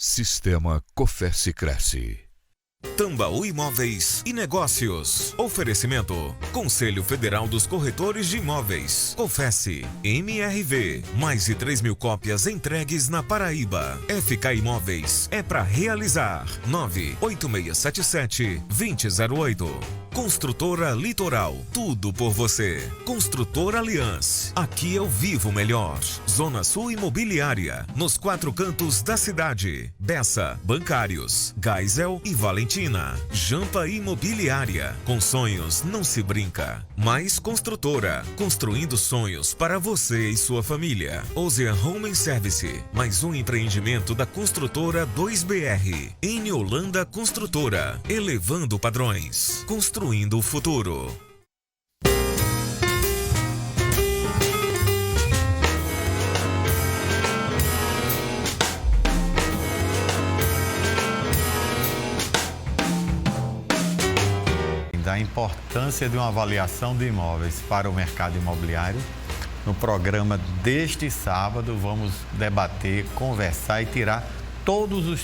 Sistema Cofesse-Cresce. Tambaú Imóveis e Negócios. Oferecimento: Conselho Federal dos Corretores de Imóveis. Cofesse. MRV. Mais de 3.000 cópias entregues na Paraíba. FK Imóveis. É pra realizar. 98677-2008. Construtora Litoral. Tudo por você. Construtora Aliança. Aqui eu vivo melhor. Zona Sul Imobiliária. Nos 4 cantos da cidade. Bessa. Bancários. Geisel e Valentina. Jampa Imobiliária. Com sonhos não se brinca. Mais Construtora. Construindo sonhos para você e sua família. Ozean Home Service. Mais um empreendimento da Construtora 2BR. Em Holanda Construtora. Elevando padrões. Construindo o futuro. Da importância de uma avaliação de imóveis para o mercado imobiliário. No programa deste sábado, vamos debater, conversar e tirar todos os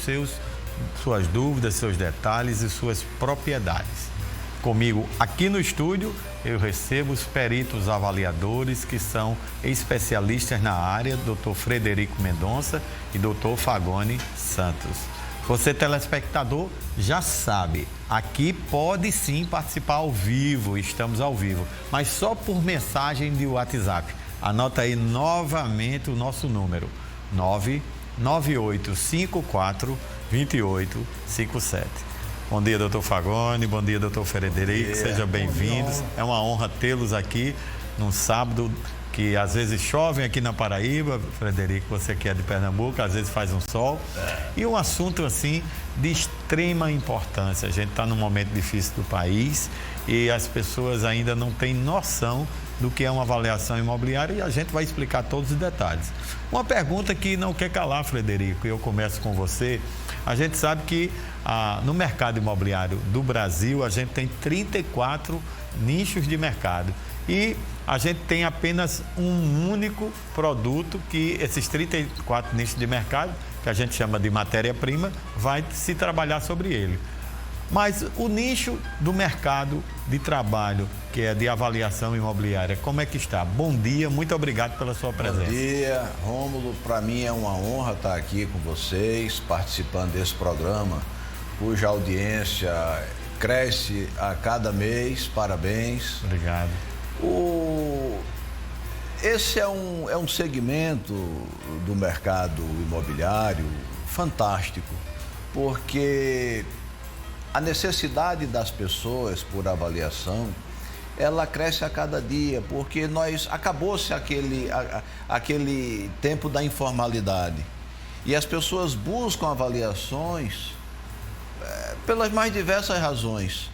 suas dúvidas, seus detalhes e suas propriedades. Comigo aqui no estúdio, eu recebo os peritos avaliadores que são especialistas na área, Dr. Frederico Mendonça e Dr. Fagone Santos. Você, telespectador, já sabe, aqui pode sim participar ao vivo, estamos ao vivo, mas só por mensagem de WhatsApp. Anota aí novamente o nosso número, 998542857. Bom dia, doutor Fagone, bom dia, doutor Frederico, sejam bem-vindos. É uma honra tê-los aqui num sábado que às vezes chove aqui na Paraíba. Frederico, você que é de Pernambuco, às vezes faz um sol. E um assunto assim de extrema importância. A gente está num momento difícil do país e as pessoas ainda não têm noção do que é uma avaliação imobiliária e a gente vai explicar todos os detalhes. Uma pergunta que não quer calar, Frederico, e eu começo com você. A gente sabe que no mercado imobiliário do Brasil, a gente tem 34 nichos de mercado. E a gente tem apenas um único produto que esses 34 nichos de mercado, que a gente chama de matéria-prima, vai se trabalhar sobre ele. Mas o nicho do mercado de trabalho, que é de avaliação imobiliária, como é que está? Bom dia, muito obrigado pela sua presença. Bom dia, Rômulo. Para mim é uma honra estar aqui com vocês, participando desse programa, cuja audiência cresce a cada mês. Parabéns. Obrigado. Esse é um segmento do mercado imobiliário fantástico, porque a necessidade das pessoas por avaliação, ela cresce a cada dia, porque acabou-se aquele tempo da informalidade e as pessoas buscam avaliações pelas mais diversas razões.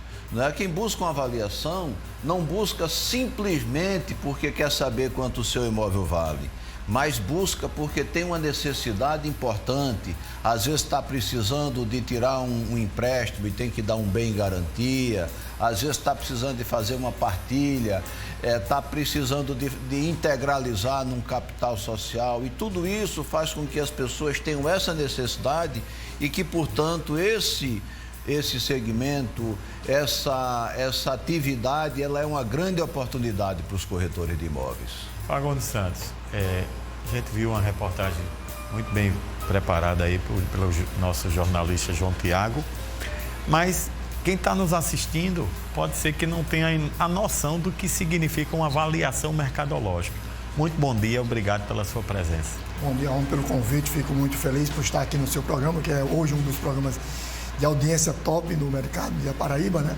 Quem busca uma avaliação não busca simplesmente porque quer saber quanto o seu imóvel vale, mas busca porque tem uma necessidade importante. Às vezes está precisando de tirar um empréstimo e tem que dar um bem em garantia, às vezes está precisando de fazer uma partilha, está precisando de integralizar num capital social, e tudo isso faz com que as pessoas tenham essa necessidade e que, portanto, esse segmento, essa atividade, ela é uma grande oportunidade para os corretores de imóveis. Fagone Santos, a gente viu uma reportagem muito bem preparada aí pelo nosso jornalista João Tiago, mas quem está nos assistindo pode ser que não tenha a noção do que significa uma avaliação mercadológica. Muito bom dia, obrigado pela sua presença. Bom dia, Rômulo, pelo convite, fico muito feliz por estar aqui no seu programa, que é hoje um dos programas de audiência top no mercado de Paraíba, né?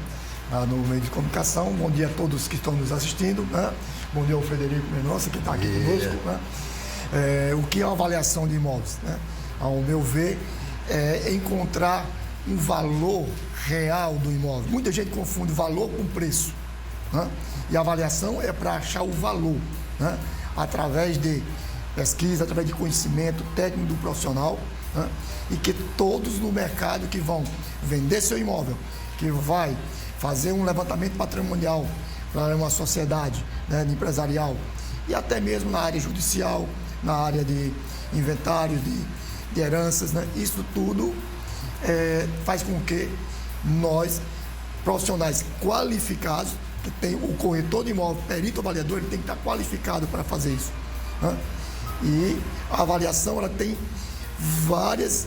No meio de comunicação. Bom dia a todos que estão nos assistindo, né? Bom dia ao Frederico Mendonça, que está aqui conosco, né? O que é uma avaliação de imóveis, né? Ao meu ver, é encontrar um valor real do imóvel. Muita gente confunde valor com preço, né? E a avaliação é para achar o valor, né? Através de pesquisa, através de conhecimento técnico do profissional, né? E que todos no mercado que vão vender seu imóvel, que vai fazer um levantamento patrimonial para uma sociedade, né, empresarial, e até mesmo na área judicial, na área de inventário, de heranças, né? Isso tudo faz com que nós, profissionais qualificados, que tem o corretor de imóvel, perito avaliador, ele tem que estar qualificado para fazer isso, né? E a avaliação, ela tem várias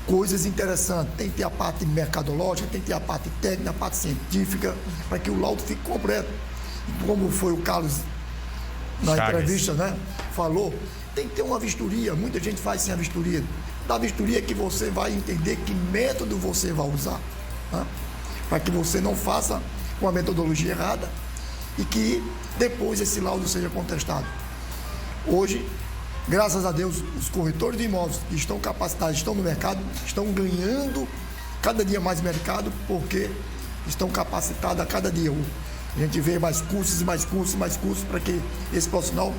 coisas interessantes. Tem que ter a parte mercadológica, tem que ter a parte técnica, a parte científica, para que o laudo fique completo. Como foi o Carlos na entrevista, né, falou, tem que ter uma vistoria. Muita gente faz sem a vistoria. Da vistoria que você vai entender que método você vai usar, né, para que você não faça uma metodologia errada e que depois esse laudo seja contestado. Hoje, graças a Deus, os corretores de imóveis que estão capacitados, estão no mercado, estão ganhando cada dia mais mercado, porque estão capacitados a cada dia. A gente vê mais cursos e mais cursos, mais cursos, para que esse profissional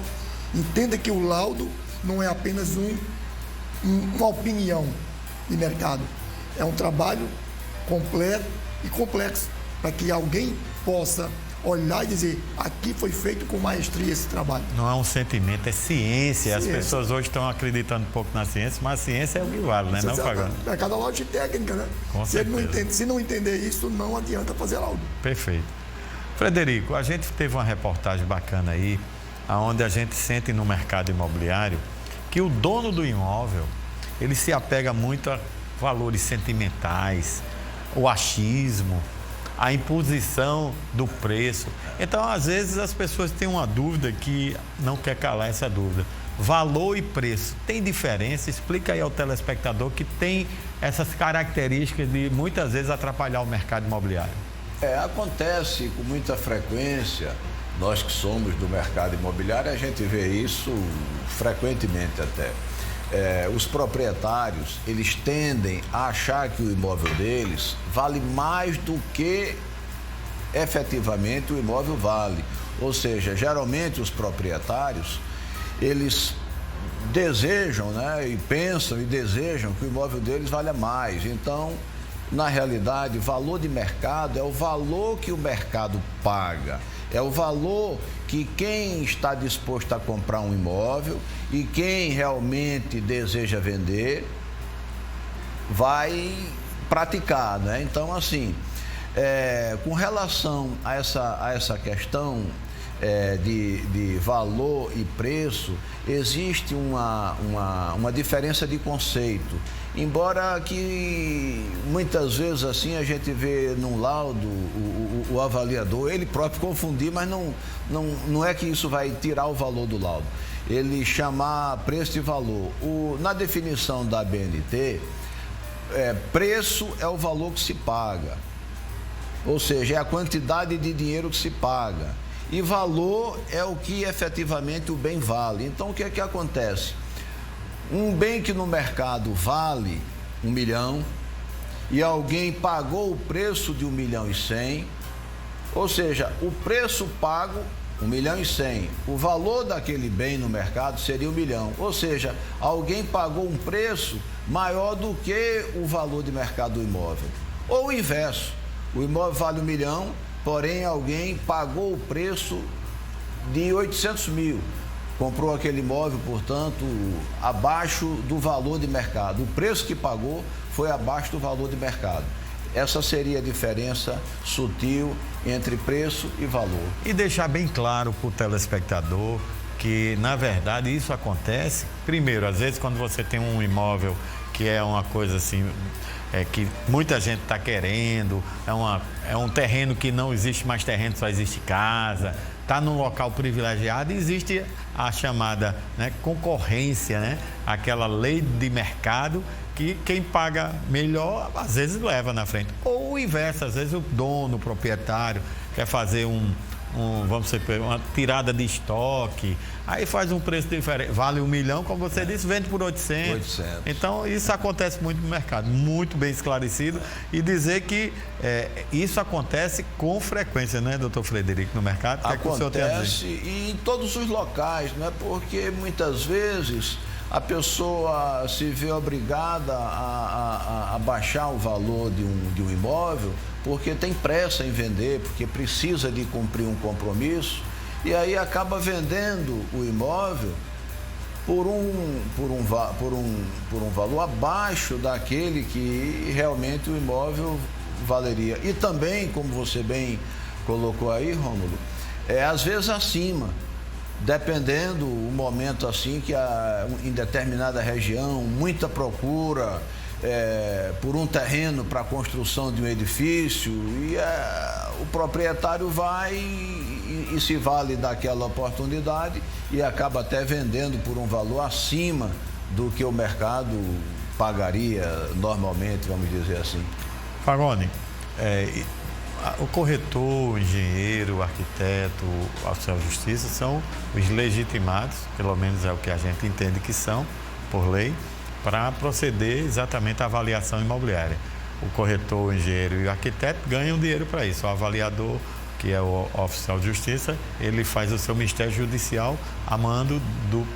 entenda que o laudo não é apenas uma opinião de mercado. É um trabalho completo e complexo, para que alguém possa olhar e dizer, aqui foi feito com maestria esse trabalho. Não é um sentimento, é ciência. As pessoas hoje estão acreditando um pouco na ciência, mas a ciência é o que vale, né? Não, Fagon? Mercadológica e técnica, né? Com certeza. Se não entender isso, não adianta fazer laudo. Perfeito. Frederico, a gente teve uma reportagem bacana aí, onde a gente sente no mercado imobiliário que o dono do imóvel, ele se apega muito a valores sentimentais, o achismo, a imposição do preço. Então, às vezes, as pessoas têm uma dúvida que não quer calar essa dúvida. Valor e preço, tem diferença? Explica aí ao telespectador que tem essas características de, muitas vezes, atrapalhar o mercado imobiliário. Acontece com muita frequência, nós que somos do mercado imobiliário, a gente vê isso frequentemente até. Os proprietários, eles tendem a achar que o imóvel deles vale mais do que efetivamente o imóvel vale. Ou seja, geralmente os proprietários, eles desejam, né, e pensam e desejam que o imóvel deles valha mais. Então, na realidade, valor de mercado é o valor que o mercado paga. É o valor que quem está disposto a comprar um imóvel e quem realmente deseja vender vai praticar, né? Então, assim, com relação a essa questão de valor e preço, existe uma diferença de conceito. Embora que muitas vezes assim a gente vê num laudo o avaliador, ele próprio confundir, mas não é que isso vai tirar o valor do laudo. Ele chamar preço e valor. Na definição da ABNT, preço é o valor que se paga, ou seja, é a quantidade de dinheiro que se paga. E valor é o que efetivamente o bem vale. Então, o que é que acontece? Um bem que no mercado vale 1 milhão e alguém pagou o preço de 1.100.000, ou seja, o preço pago 1.100.000, o valor daquele bem no mercado seria 1 milhão, ou seja, alguém pagou um preço maior do que o valor de mercado do imóvel. Ou o inverso, o imóvel vale 1 milhão, porém alguém pagou o preço de 800.000. Comprou aquele imóvel, portanto, abaixo do valor de mercado. O preço que pagou foi abaixo do valor de mercado. Essa seria a diferença sutil entre preço e valor. E deixar bem claro para o telespectador que, na verdade, isso acontece, primeiro, às vezes, quando você tem um imóvel que é uma coisa assim, que muita gente está querendo, é um terreno que não existe mais terreno, só existe casa, está num local privilegiado e existe a chamada, né, concorrência, né, aquela lei de mercado que quem paga melhor, às vezes, leva na frente. Ou o inverso, às vezes o dono, o proprietário, quer fazer vamos supor, uma tirada de estoque, aí faz um preço diferente, vale 1 milhão, como você disse, vende por 800. Então, isso acontece muito no mercado, muito bem esclarecido, e dizer que isso acontece com frequência, né, doutor Frederico, no mercado? Acontece e em todos os locais, né, porque muitas vezes a pessoa se vê obrigada a baixar o valor de um imóvel porque tem pressa em vender, porque precisa de cumprir um compromisso, e aí acaba vendendo o imóvel por um valor abaixo daquele que realmente o imóvel valeria. E também, como você bem colocou aí, Rômulo, às vezes acima, dependendo o momento assim que em determinada região, muita procura por um terreno para a construção de um edifício e o proprietário vai e se vale daquela oportunidade e acaba até vendendo por um valor acima do que o mercado pagaria normalmente, vamos dizer assim. Fagone, o corretor, o engenheiro, o arquiteto, o oficial de justiça são os legitimados, pelo menos é o que a gente entende que são, por lei, para proceder exatamente à avaliação imobiliária. O corretor, o engenheiro e o arquiteto ganham dinheiro para isso. O avaliador, que é o oficial de justiça, ele faz o seu mistério judicial a mando do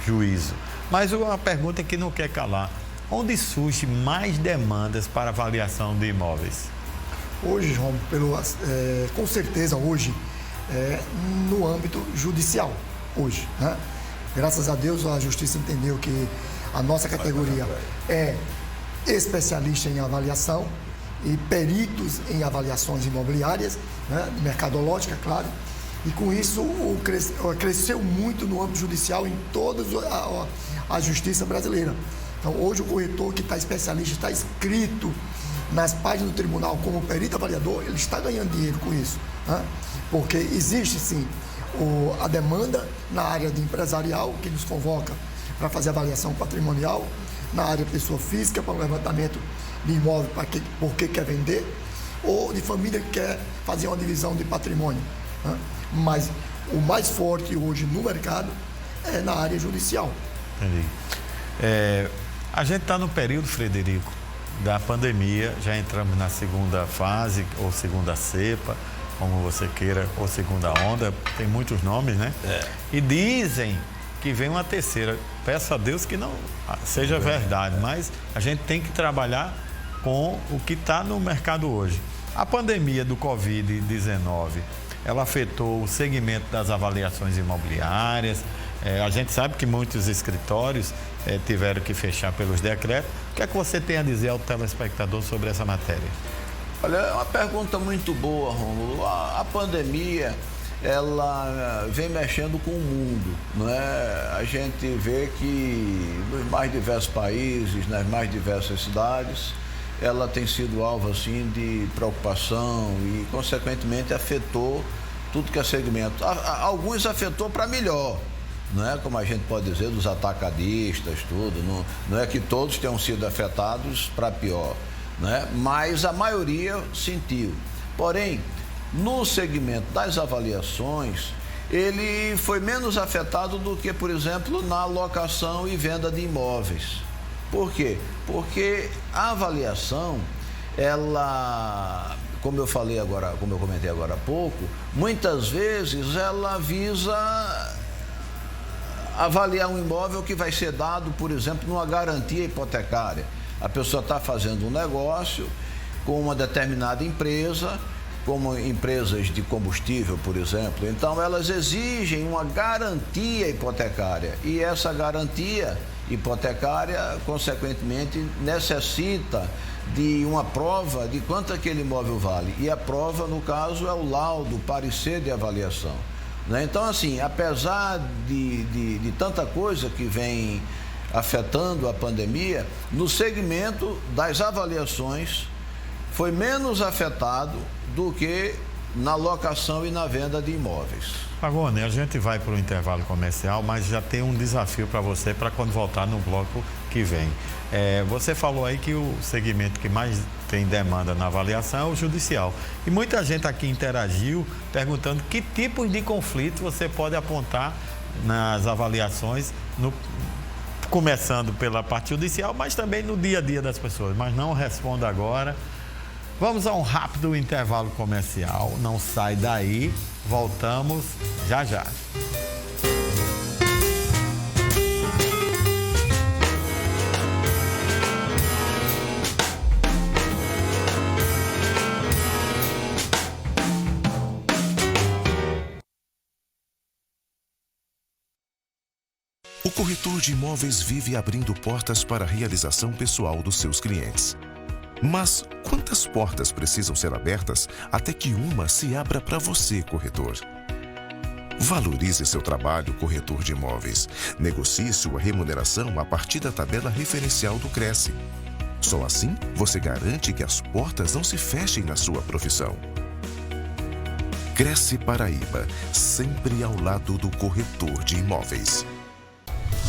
juízo. Mas uma pergunta que não quer calar: onde surgem mais demandas para avaliação de imóveis? Hoje, João, com certeza hoje, no âmbito judicial, hoje, né? Graças a Deus a Justiça entendeu que a nossa categoria é especialista em avaliação e peritos em avaliações imobiliárias, né? Mercadológica, claro, e com isso cresceu muito no âmbito judicial em toda a justiça brasileira. Então, hoje o corretor que está especialista, está inscrito nas páginas do tribunal como perito avaliador, ele está ganhando dinheiro com isso, né? Porque existe sim a demanda na área de empresarial, que nos convoca para fazer avaliação patrimonial, na área de pessoa física, para o levantamento de imóvel porque quer vender, ou de família que quer fazer uma divisão de patrimônio, né? Mas o mais forte hoje no mercado é na área judicial. Entendi. A gente está no período, Frederico, da pandemia, já entramos na segunda fase, ou segunda cepa, como você queira, ou segunda onda, tem muitos nomes, né? E dizem que vem uma terceira. Peço a Deus que não seja verdade, mas a gente tem que trabalhar com o que está no mercado hoje. A pandemia do Covid-19, ela afetou o segmento das avaliações imobiliárias. A gente sabe que muitos escritórios tiveram que fechar pelos decretos. O que é que você tem a dizer ao telespectador sobre essa matéria? Olha, é uma pergunta muito boa, Rômulo. A pandemia, ela vem mexendo com o mundo, não é? A gente vê que nos mais diversos países, nas mais diversas cidades, ela tem sido alvo assim de preocupação e, consequentemente, afetou tudo que é segmento. Alguns afetou para melhor, não é? Como a gente pode dizer, dos atacadistas, tudo. Não é que todos tenham sido afetados para pior, né? Mas a maioria sentiu. Porém, no segmento das avaliações, ele foi menos afetado do que, por exemplo, na locação e venda de imóveis. Por quê? Porque a avaliação, ela, como eu comentei agora há pouco, muitas vezes ela visa avaliar um imóvel que vai ser dado, por exemplo, numa garantia hipotecária. A pessoa está fazendo um negócio com uma determinada empresa, como empresas de combustível, por exemplo. Então, elas exigem uma garantia hipotecária. E essa garantia hipotecária, consequentemente, necessita de uma prova de quanto aquele imóvel vale. E a prova, no caso, é o laudo, o parecer de avaliação, né? Então, assim, apesar de tanta coisa que vem afetando a pandemia, no segmento das avaliações foi menos afetado do que na locação e na venda de imóveis. Fagone, a gente vai para o intervalo comercial, mas já tem um desafio para você para quando voltar no bloco que vem. Você falou aí que o segmento que mais tem demanda na avaliação é o judicial. E muita gente aqui interagiu perguntando que tipos de conflito você pode apontar nas avaliações, começando pela parte judicial, mas também no dia a dia das pessoas. Mas não responda agora. Vamos a um rápido intervalo comercial. Não sai daí. Voltamos já já. O corretor de imóveis vive abrindo portas para a realização pessoal dos seus clientes. Mas quantas portas precisam ser abertas até que uma se abra para você, corretor? Valorize seu trabalho, corretor de imóveis. Negocie sua remuneração a partir da tabela referencial do Cresce. Só assim você garante que as portas não se fechem na sua profissão. Cresce Paraíba, sempre ao lado do corretor de imóveis.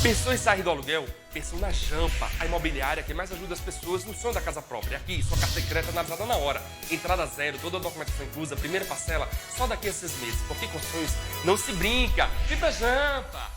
Pensou em sair do aluguel? Pensou na Jampa, a imobiliária que mais ajuda as pessoas no sonho da casa própria. Aqui, sua carta de crédito analisada na hora. Entrada zero, toda a documentação inclusa, primeira parcela só daqui a 6 meses. Porque com sonhos não se brinca. Vem pra Jampa!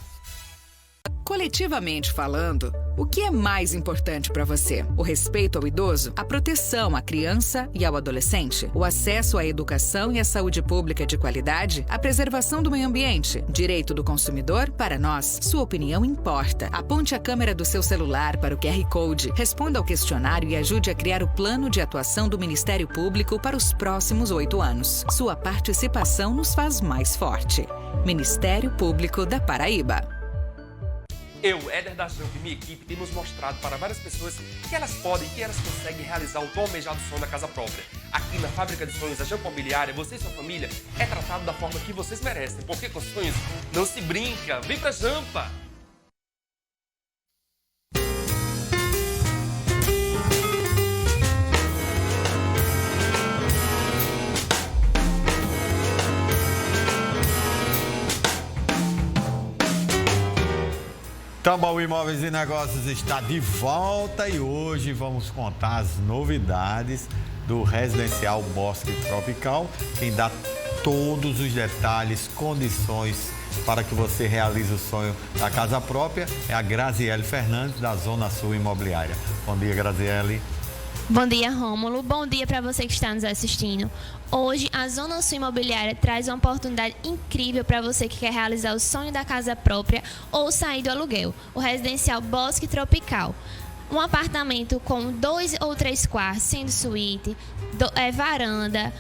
Coletivamente falando, o que é mais importante para você? O respeito ao idoso? A proteção à criança e ao adolescente? O acesso à educação e à saúde pública de qualidade? A preservação do meio ambiente? Direito do consumidor? Para nós, sua opinião importa. Aponte a câmera do seu celular para o QR Code, responda ao questionário e ajude a criar o plano de atuação do Ministério Público para os próximos 8 anos. Sua participação nos faz mais forte. Ministério Público da Paraíba. Eu, Éder da Jampa e minha equipe temos mostrado para várias pessoas que elas podem, que elas conseguem realizar o tão almejado sonho da casa própria. Aqui na Fábrica de Sonhos da Jampa Imobiliária, você e sua família é tratado da forma que vocês merecem, porque com sonhos não se brinca. Vem pra Jampa! Tambor Imóveis e Negócios está de volta e hoje vamos contar as novidades do Residencial Bosque Tropical. Quem dá todos os detalhes, condições para que você realize o sonho da casa própria é a Graziele Fernandes, da Zona Sul Imobiliária. Bom dia, Graziele. Bom dia, Rômulo. Bom dia para você que está nos assistindo. Hoje, a Zona Sul Imobiliária traz uma oportunidade incrível para você que quer realizar o sonho da casa própria ou sair do aluguel. O Residencial Bosque Tropical. Um apartamento com 2 ou 3 quartos, sendo suíte, varanda,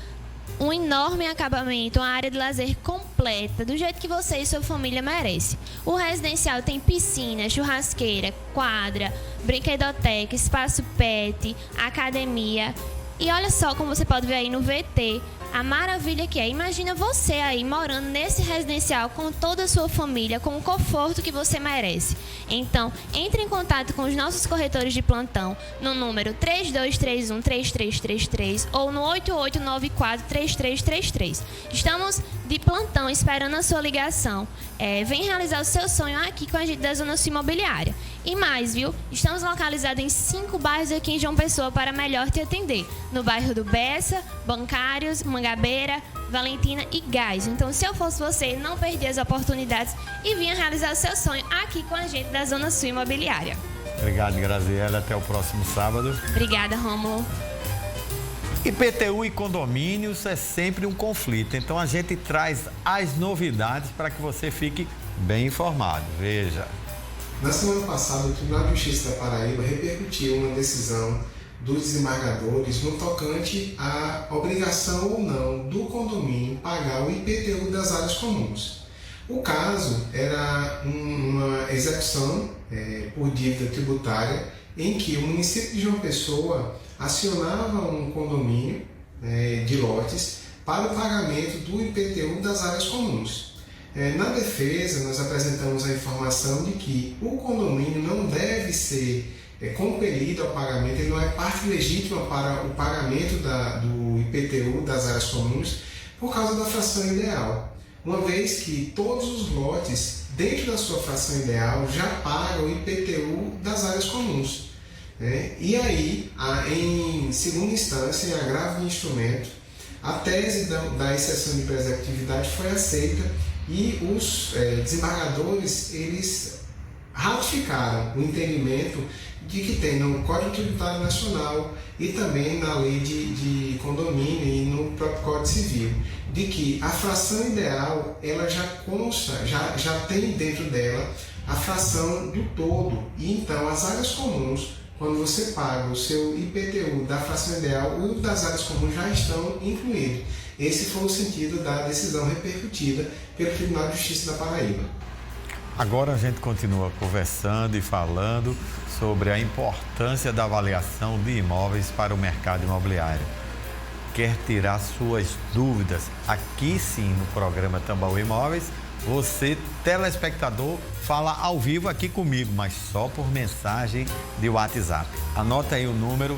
um enorme acabamento, uma área de lazer completa, do jeito que você e sua família merecem. O residencial tem piscina, churrasqueira, quadra, brinquedoteca, espaço pet, academia. E olha só como você pode ver aí no VT a maravilha que é. Imagina você aí morando nesse residencial com toda a sua família, com o conforto que você merece. Então, entre em contato com os nossos corretores de plantão no número 3231-3333 ou no 8894-3333. Estamos de plantão esperando a sua ligação. Vem realizar o seu sonho aqui com a gente da Zona Sul Imobiliária. E mais, viu? Estamos localizados em 5 bairros aqui em João Pessoa para melhor te atender. No bairro do Bessa, Bancários, Mangabeira, Valentina e Gás. Então, se eu fosse você, não perdia as oportunidades e vinha realizar o seu sonho aqui com a gente da Zona Sul Imobiliária. Obrigado, Graziele. Até o próximo sábado. Obrigada, Rômulo. IPTU e condomínios é sempre um conflito. Então, a gente traz as novidades para que você fique bem informado. Veja. Na semana passada, o Tribunal de Justiça da Paraíba repercutiu uma decisão dos desembargadores no tocante à obrigação ou não do condomínio pagar o IPTU das áreas comuns. O caso era uma execução por dívida tributária em que o município de João Pessoa acionava um condomínio de lotes para o pagamento do IPTU das áreas comuns. Na defesa, nós apresentamos a informação de que o condomínio não deve ser compelido ao pagamento, ele não é parte legítima para o pagamento do IPTU das áreas comuns por causa da fração ideal, uma vez que todos os lotes dentro da sua fração ideal já pagam o IPTU das áreas comuns. E aí, em segunda instância, em agravo de instrumento, a tese da exceção de preservatividade foi aceita e os desembargadores, eles ratificaram o entendimento de que tem no Código Tributário Nacional e também na Lei de Condomínio e no próprio Código Civil, de que a fração ideal, ela já consta, já tem dentro dela a fração do todo. E então as áreas comuns, quando você paga o seu IPTU da fração ideal, o das áreas comuns já estão incluídos. Esse foi o sentido da decisão repercutida pelo Tribunal de Justiça da Paraíba. Agora a gente continua conversando e falando sobre a importância da avaliação de imóveis para o mercado imobiliário. Quer tirar suas dúvidas? Aqui sim, no programa Tambaú Imóveis, você, telespectador, fala ao vivo aqui comigo, mas só por mensagem de WhatsApp. Anota aí o número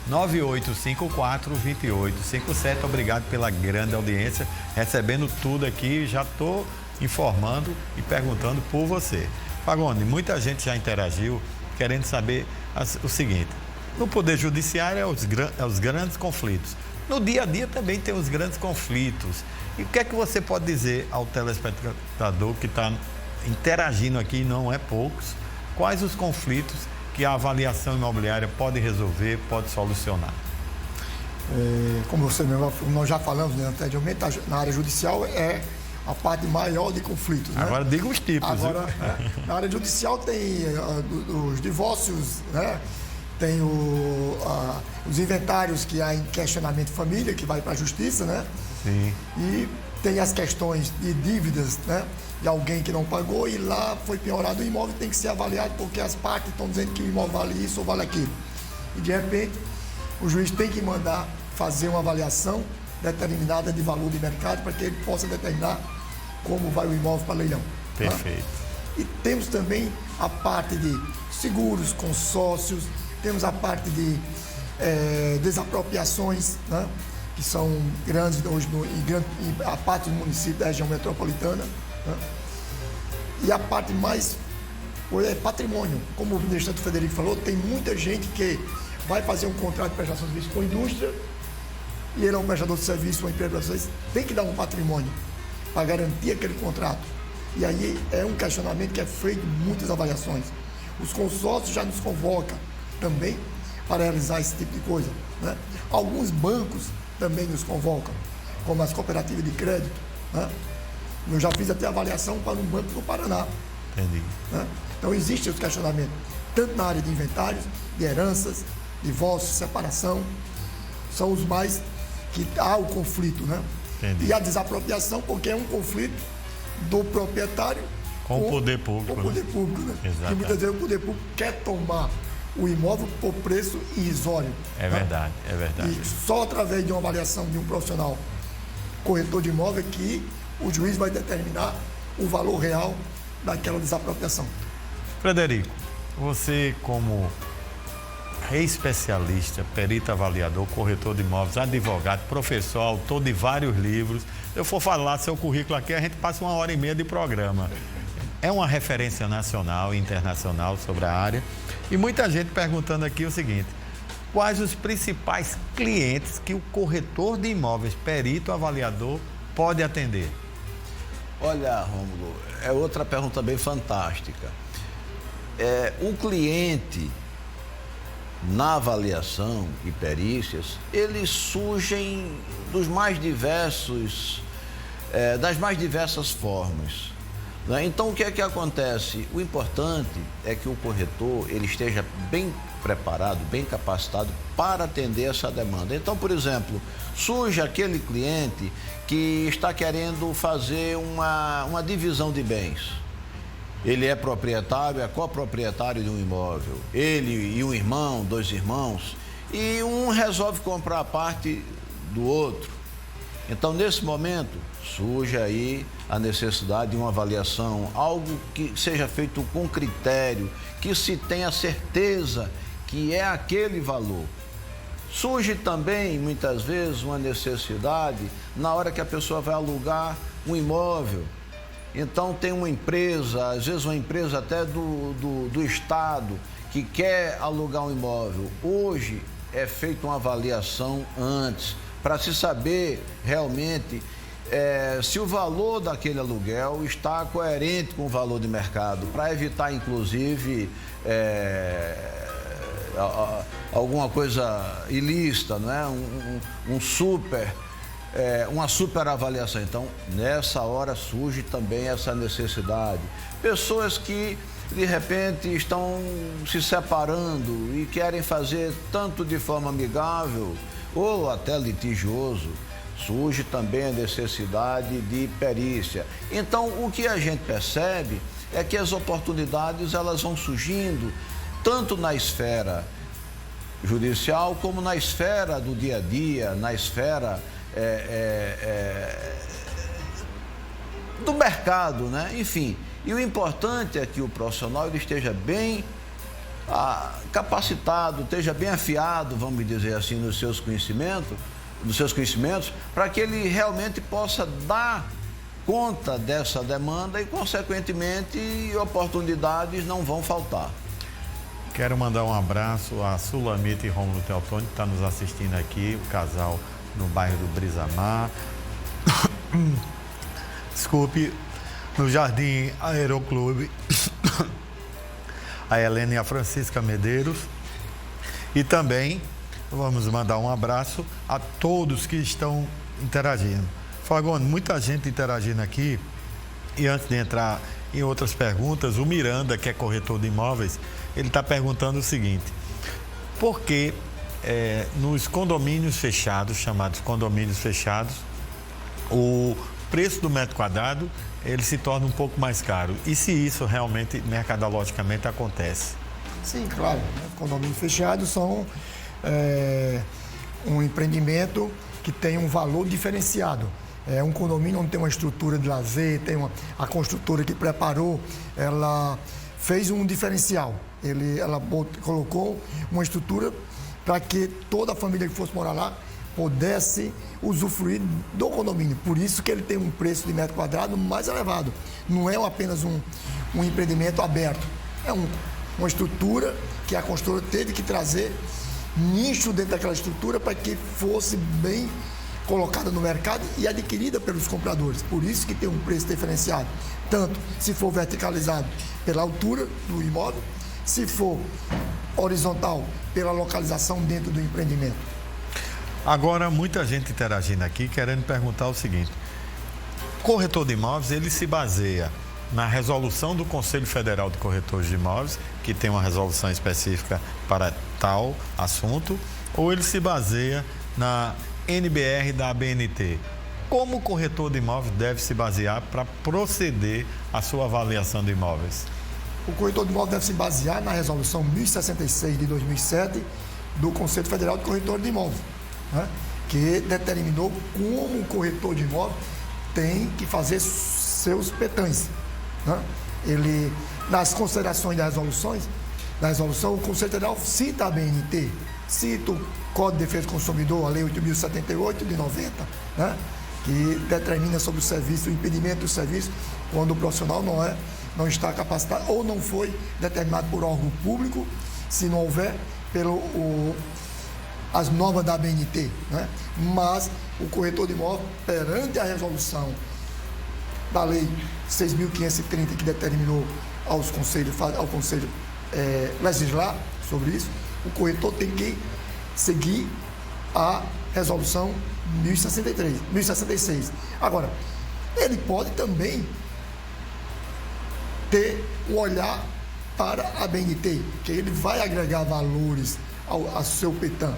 99854-2857. Obrigado pela grande audiência, recebendo tudo aqui, já estou informando e perguntando por você. Fagone, muita gente já interagiu querendo saber o seguinte: no Poder Judiciário é os grandes conflitos. No dia a dia também tem os grandes conflitos. E o que é que você pode dizer ao telespectador que está interagindo aqui, não é poucos, quais os conflitos que a avaliação imobiliária pode resolver, pode solucionar? Como você mesmo, nós já falamos, né, anteriormente, na área judicial é a parte maior de conflitos. Né? Agora diga os tipos. Agora, na área judicial tem os divórcios, né? Tem os inventários que há em questionamento de família, que vai para a justiça, né? Sim. E tem as questões de dívidas, né? De alguém que não pagou e lá foi piorado o imóvel, tem que ser avaliado porque as partes estão dizendo que o imóvel vale isso ou vale aquilo. E de repente, o juiz tem que mandar fazer uma avaliação determinada de valor de mercado para que ele possa determinar como vai o imóvel para leilão. Perfeito. Né? E temos também a parte de seguros, consórcios, temos a parte de desapropriações, né? Que são grandes hoje a parte do município da região metropolitana. Né? E a parte mais é patrimônio. Como o ministro Frederico falou, tem muita gente que vai fazer um contrato de prestação de serviço com a indústria e ele é um prestador de serviço, uma empresa de serviço, tem que dar um patrimônio para garantir aquele contrato. E aí é um questionamento que é feito em muitas avaliações. Os consórcios já nos convocam também para realizar esse tipo de coisa. Né? Alguns bancos também nos convocam, como as cooperativas de crédito. Né? Eu já fiz até avaliação para um banco do Paraná. Entendi. Né? Então existem os questionamentos, tanto na área de inventários, de heranças, divórcio, separação, são os mais que há o conflito, né? Entendi. E a desapropriação, porque é um conflito do proprietário com o poder público. Com o poder público, né? Exatamente. Que muitas vezes o poder público quer tomar o imóvel por preço irrisório. É verdade, é verdade. E só através de uma avaliação de um profissional corretor de imóvel que o juiz vai determinar o valor real daquela desapropriação. Frederico, você como especialista, perito avaliador, corretor de imóveis, advogado, professor, autor de vários livros. Se eu for falar seu currículo aqui, a gente passa 1h30 de programa. É uma referência nacional e internacional sobre a área. E muita gente perguntando aqui o seguinte: quais os principais clientes que o corretor de imóveis, perito avaliador, pode atender? Olha, Rômulo, é outra pergunta bem fantástica. O cliente, na avaliação e perícias, eles surgem dos mais diversos, das mais diversas formas. Né? Então, o que é que acontece? O importante é que o corretor ele esteja bem preparado, bem capacitado para atender essa demanda. Então, por exemplo, surge aquele cliente que está querendo fazer uma divisão de bens. Ele é proprietário, é coproprietário de um imóvel. Ele e um irmão, 2 irmãos, e um resolve comprar a parte do outro. Então, nesse momento, surge aí a necessidade de uma avaliação, algo que seja feito com critério, que se tenha certeza que é aquele valor. Surge também, muitas vezes, uma necessidade na hora que a pessoa vai alugar um imóvel. Então, tem uma empresa, às vezes uma empresa até do Estado, que quer alugar um imóvel. Hoje é feita uma avaliação antes, para se saber realmente se o valor daquele aluguel está coerente com o valor de mercado, para evitar, inclusive, alguma coisa ilícita, não é? Uma super avaliação. Então, nessa hora surge também essa necessidade. Pessoas que, de repente, estão se separando e querem fazer tanto de forma amigável ou até litigioso, surge também a necessidade de perícia. Então, o que a gente percebe é que as oportunidades elas vão surgindo tanto na esfera judicial como na esfera do dia a dia, na esfera do mercado, né? Enfim, e o importante é que o profissional ele esteja bem capacitado, esteja bem afiado, vamos dizer assim, nos seus conhecimentos, para que ele realmente possa dar conta dessa demanda e, consequentemente, oportunidades não vão faltar. Quero mandar um abraço a Sulamita e Rômulo Teotônio, que está nos assistindo aqui, o casal no bairro do Brisamar. Desculpe, no Jardim Aeroclube, a Helena e a Francisca Medeiros. E também vamos mandar um abraço a todos que estão interagindo. Fagone, muita gente interagindo aqui. E antes de entrar em outras perguntas, o Miranda, que é corretor de imóveis, ele está perguntando o seguinte: por que nos condomínios fechados, chamados condomínios fechados, o preço do metro quadrado ele se torna um pouco mais caro? E se isso realmente, mercadologicamente, acontece? Sim, claro. Condomínios fechados são um empreendimento que tem um valor diferenciado. É um condomínio onde tem uma estrutura de lazer, tem a construtora que preparou, ela fez um diferencial. Ela colocou uma estrutura para que toda a família que fosse morar lá pudesse usufruir do condomínio. Por isso que ele tem um preço de metro quadrado mais elevado. Não é apenas um empreendimento aberto. É uma estrutura que a construtora teve que trazer nicho dentro daquela estrutura para que fosse bem colocada no mercado e adquirida pelos compradores. Por isso que tem um preço diferenciado. Tanto se for verticalizado pela altura do imóvel, se for horizontal pela localização dentro do empreendimento. Agora, muita gente interagindo aqui querendo perguntar o seguinte: o corretor de imóveis, ele se baseia na resolução do Conselho Federal de Corretores de Imóveis, que tem uma resolução específica para tal assunto, ou ele se baseia na NBR da ABNT? Como o corretor de imóveis deve se basear para proceder à sua avaliação de imóveis? O corretor de imóveis deve se basear na resolução 1066 de 2007 do Conselho Federal de Corretores de Imóveis, né? Que determinou como o corretor de imóveis tem que fazer seus petães, né? Ele, nas considerações da resolução, o Conselho Federal cita a BNT, cita o Código de Defesa do Consumidor, a Lei 8.078 de 90, né? Que determina sobre o serviço, o impedimento do serviço, quando o profissional não está capacitado ou não foi determinado por órgão público, se não houver as normas da ABNT, né? Mas o corretor de imóvel, perante a resolução da Lei 6.530, que determinou ao Conselho legislar sobre isso, o corretor tem que seguir a resolução 1066. Agora, ele pode também ter um olhar para a BNT, que ele vai agregar valores ao seu petã.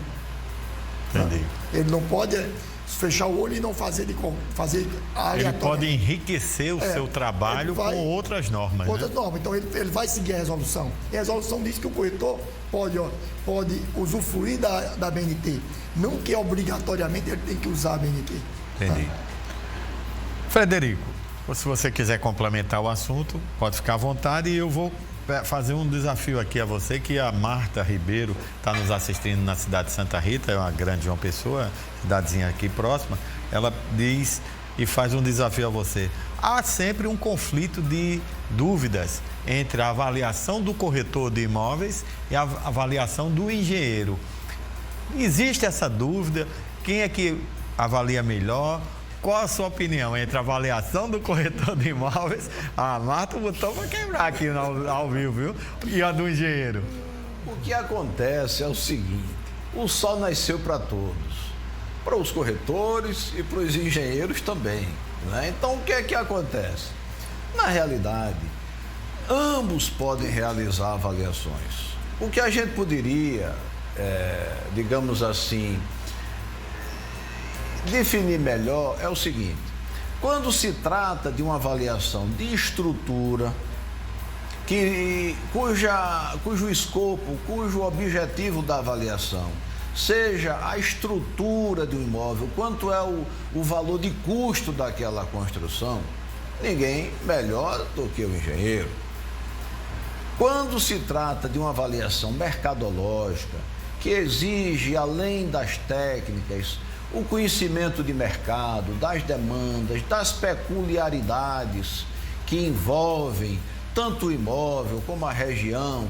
Entendi. Ele não pode fechar o olho e não fazer aleatoriamente. Ele pode enriquecer o seu trabalho com outras normas. Com outras normas. Então, ele vai seguir a resolução. E a resolução diz que o corretor pode usufruir da BNT. Não que obrigatoriamente ele tem que usar a BNT. Entendi. Tá? Frederico, se você quiser complementar o assunto, pode ficar à vontade, e eu vou fazer um desafio aqui a você, que a Marta Ribeiro está nos assistindo na cidade de Santa Rita, é uma grande João Pessoa, cidadezinha aqui próxima. Ela diz e faz um desafio a você. Há sempre um conflito de dúvidas entre a avaliação do corretor de imóveis e a avaliação do engenheiro. Existe essa dúvida? Quem é que avalia melhor? Qual a sua opinião entre a avaliação do corretor de imóveis, a Marta botou para quebrar aqui ao vivo, viu? E a do engenheiro? O que acontece é o seguinte: o sol nasceu para todos, para os corretores e para os engenheiros também, né? Então, o que é que acontece? Na realidade, ambos podem realizar avaliações. O que a gente poderia, digamos assim, definir melhor é o seguinte: quando se trata de uma avaliação de estrutura, cujo escopo, cujo objetivo da avaliação seja a estrutura do imóvel, quanto é o valor de custo daquela construção, ninguém melhor do que o engenheiro. Quando se trata de uma avaliação mercadológica, que exige, além das técnicas, o conhecimento de mercado, das demandas, das peculiaridades que envolvem tanto o imóvel como a região,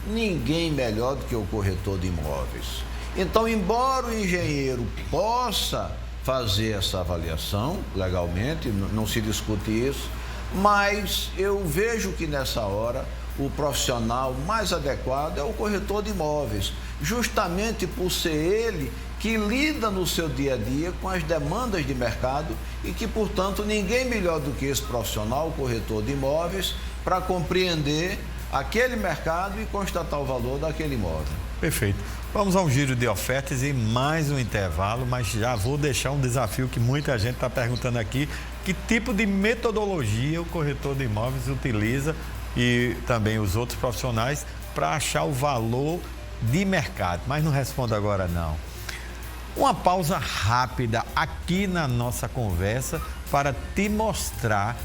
ninguém melhor do que o corretor de imóveis. Então, embora o engenheiro possa fazer essa avaliação legalmente, não se discute isso, mas eu vejo que nessa hora o profissional mais adequado é o corretor de imóveis, justamente por ser ele que lida no seu dia a dia com as demandas de mercado e que, portanto, ninguém melhor do que esse profissional, o corretor de imóveis, para compreender aquele mercado e constatar o valor daquele imóvel. Perfeito. Vamos a um giro de ofertas e mais um intervalo, mas já vou deixar um desafio que muita gente está perguntando aqui. Que tipo de metodologia o corretor de imóveis utiliza e também os outros profissionais para achar o valor de mercado? Mas não respondo agora não. Uma pausa rápida aqui na nossa conversa para te mostrar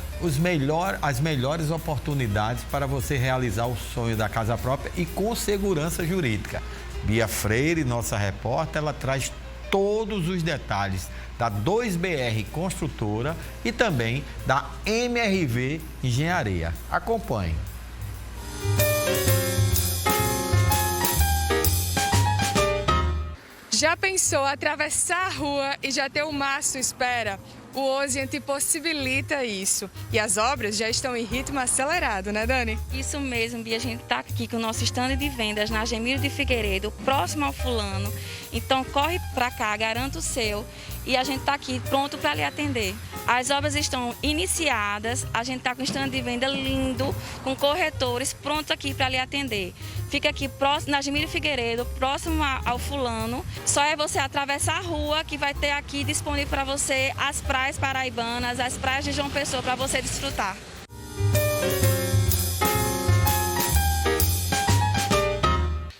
as melhores oportunidades para você realizar o sonho da casa própria e com segurança jurídica. Bia Freire, nossa repórter, ela traz todos os detalhes da 2BR Construtora e também da MRV Engenharia. Acompanhe. Já pensou atravessar a rua e já ter o mar à sua espera? O Ozient possibilita isso. E as obras já estão em ritmo acelerado, né, Dani? Isso mesmo, Bia. A gente está aqui com o nosso stand de vendas na Gemiro de Figueiredo, próximo ao fulano. Então, corre para cá, garanta o seu. E a gente está aqui pronto para lhe atender. As obras estão iniciadas, a gente está com um stand de venda lindo, com corretores prontos aqui para lhe atender. Fica aqui próximo, na Gemiro Figueiredo, próximo ao fulano. Só é você atravessar a rua que vai ter aqui disponível para você as praias paraibanas, as praias de João Pessoa para você desfrutar.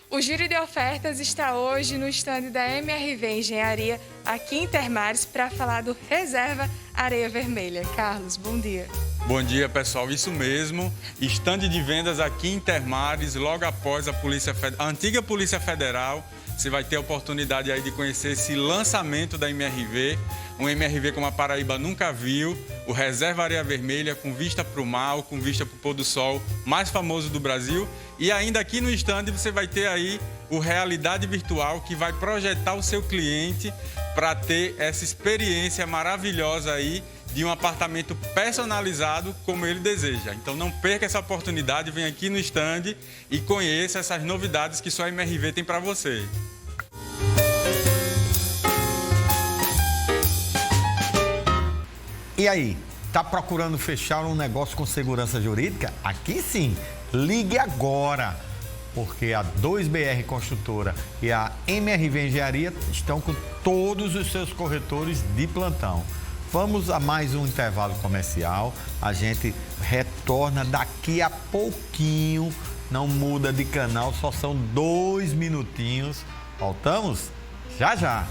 O giro de ofertas está hoje no stand da MRV Engenharia, aqui em Termares, para falar do Reserva Areia Vermelha. Carlos, bom dia. Bom dia, pessoal. Isso mesmo, stand de vendas aqui em Termares, logo após a antiga Polícia Federal. Você vai ter a oportunidade aí de conhecer esse lançamento da MRV, um MRV como a Paraíba nunca viu, o Reserva Areia Vermelha, com vista para o mar, com vista para o pôr do sol mais famoso do Brasil. E ainda aqui no stand você vai ter aí o Realidade Virtual, que vai projetar o seu cliente para ter essa experiência maravilhosa aí de um apartamento personalizado como ele deseja. Então não perca essa oportunidade, vem aqui no stand e conheça essas novidades que só a MRV tem para você. E aí, tá procurando fechar um negócio com segurança jurídica? Aqui sim, ligue agora, porque a 2BR Construtora e a MRV Engenharia estão com todos os seus corretores de plantão. Vamos a mais um intervalo comercial, a gente retorna daqui a pouquinho, não muda de canal, só são 2 minutinhos. Voltamos já já.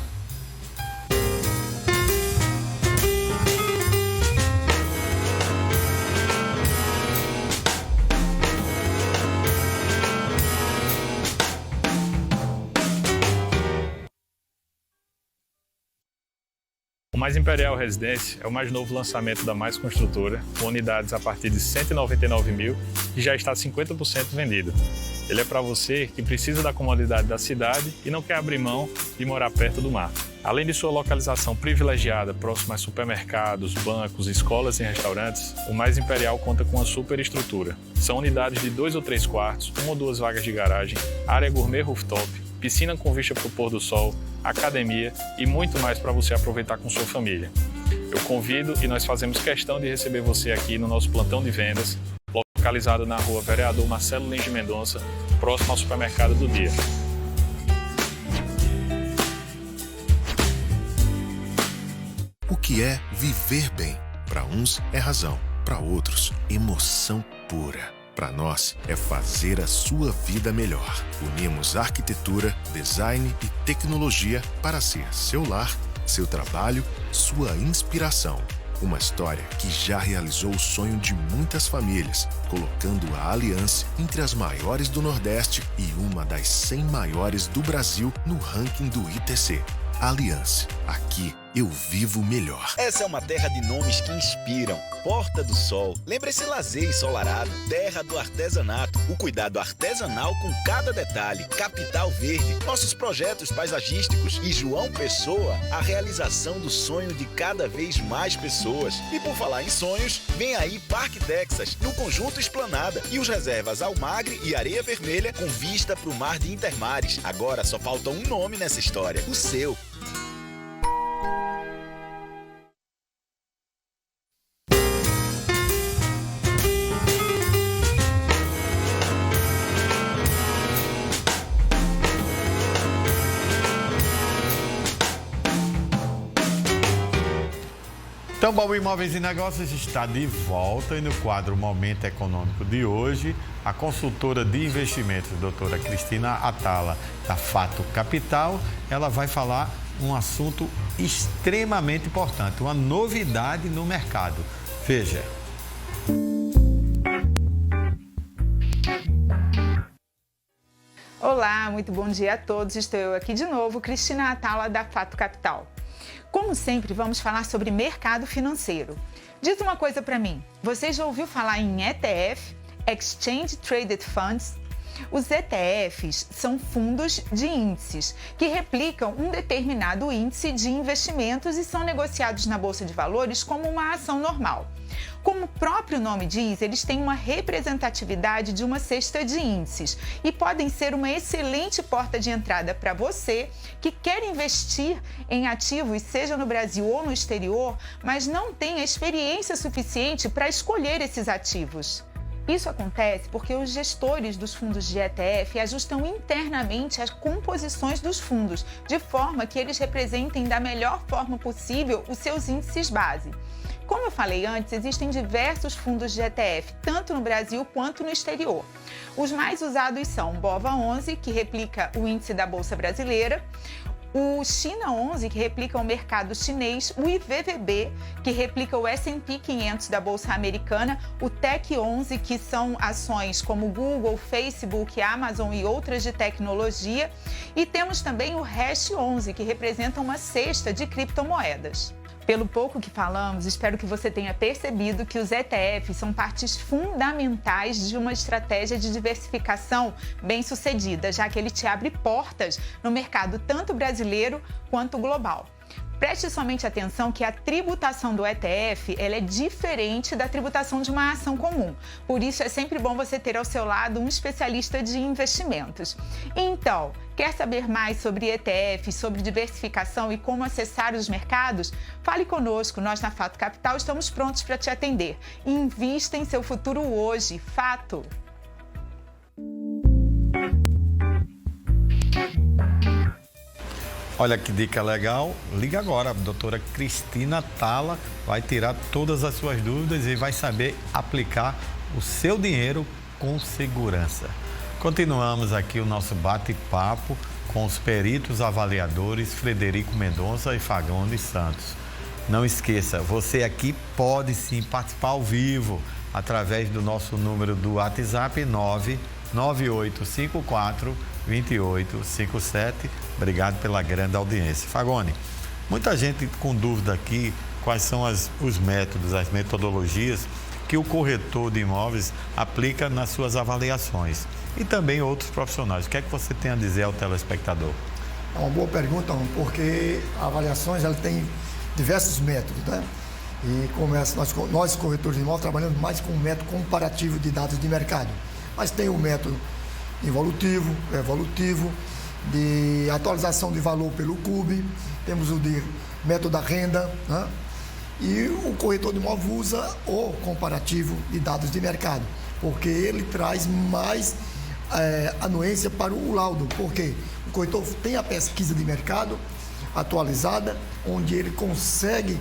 O Mais Imperial Residência é o mais novo lançamento da Mais Construtora, com unidades a partir de R$ 199 mil e já está 50% vendido. Ele é para você que precisa da comodidade da cidade e não quer abrir mão de morar perto do mar. Além de sua localização privilegiada, próximo a supermercados, bancos, escolas e restaurantes, o Mais Imperial conta com uma superestrutura. São unidades de 2 ou 3 quartos, 1 ou 2 vagas de garagem, área gourmet rooftop, piscina com vista para o pôr do sol, academia e muito mais para você aproveitar com sua família. Eu convido e nós fazemos questão de receber você aqui no nosso plantão de vendas, localizado na rua Vereador Marcelo Lins de Mendonça, próximo ao supermercado do dia. O que é viver bem? Para uns é razão, para outros emoção pura. Para nós, é fazer a sua vida melhor. Unimos arquitetura, design e tecnologia para ser seu lar, seu trabalho, sua inspiração. Uma história que já realizou o sonho de muitas famílias, colocando a Allianz entre as maiores do Nordeste e uma das 100 maiores do Brasil no ranking do ITC. Allianz, aqui eu vivo melhor. Essa é uma terra de nomes que inspiram. Porta do Sol, lembra esse lazer ensolarado, terra do artesanato, o cuidado artesanal com cada detalhe. Capital Verde, nossos projetos paisagísticos e João Pessoa, a realização do sonho de cada vez mais pessoas. E por falar em sonhos, vem aí Parque Texas, no Conjunto Esplanada e os reservas Almagre e Areia Vermelha com vista para o mar de Intermares. Agora só falta um nome nessa história, o seu. Então, Baú Imóveis e Negócios está de volta e no quadro Momento Econômico de hoje, a consultora de investimentos, doutora Cristina Atala, da Fato Capital, ela vai falar um assunto extremamente importante, uma novidade no mercado. Veja. Olá, muito bom dia a todos. Estou eu aqui de novo, Cristina Atala, da Fato Capital. Como sempre, vamos falar sobre mercado financeiro. Diz uma coisa para mim, você já ouviu falar em ETF, Exchange Traded Funds? Os ETFs são fundos de índices que replicam um determinado índice de investimentos e são negociados na Bolsa de Valores como uma ação normal. Como o próprio nome diz, eles têm uma representatividade de uma cesta de índices e podem ser uma excelente porta de entrada para você que quer investir em ativos, seja no Brasil ou no exterior, mas não tem a experiência suficiente para escolher esses ativos. Isso acontece porque os gestores dos fundos de ETF ajustam internamente as composições dos fundos, de forma que eles representem da melhor forma possível os seus índices base. Como eu falei antes, existem diversos fundos de ETF, tanto no Brasil quanto no exterior. Os mais usados são o BOVA11, que replica o índice da Bolsa Brasileira, o China 11, que replica o mercado chinês, o IVVB, que replica o S&P 500 da Bolsa Americana, o Tech 11, que são ações como Google, Facebook, Amazon e outras de tecnologia, e temos também o Hash 11, que representa uma cesta de criptomoedas. Pelo pouco que falamos, espero que você tenha percebido que os ETFs são partes fundamentais de uma estratégia de diversificação bem-sucedida, já que ele te abre portas no mercado tanto brasileiro quanto global. Preste somente atenção que a tributação do ETF ela é diferente da tributação de uma ação comum. Por isso, é sempre bom você ter ao seu lado um especialista de investimentos. Então, quer saber mais sobre ETF, sobre diversificação e como acessar os mercados? Fale conosco, nós na Fato Capital estamos prontos para te atender. Invista em seu futuro hoje, Fato! Olha que dica legal, liga agora, a doutora Cristina Atala vai tirar todas as suas dúvidas e vai saber aplicar o seu dinheiro com segurança. Continuamos aqui o nosso bate-papo com os peritos avaliadores Frederico Mendonça e Fagundes Santos. Não esqueça, você aqui pode sim participar ao vivo através do nosso número do WhatsApp 99854-2857. Obrigado pela grande audiência. Fagone, muita gente com dúvida aqui quais são os métodos, as metodologias que o corretor de imóveis aplica nas suas avaliações e também outros profissionais. O que é que você tem a dizer ao telespectador? É uma boa pergunta, porque avaliações ela tem diversos métodos, né? E começa, nós corretores de imóveis trabalhamos mais com o método comparativo de dados de mercado, mas tem o método involutivo, evolutivo, de atualização de valor pelo CUB, temos o de método da renda, né? E o corretor de imóvel usa o comparativo de dados de mercado, porque ele traz mais anuência para o laudo, porque o corretor tem a pesquisa de mercado atualizada, onde ele consegue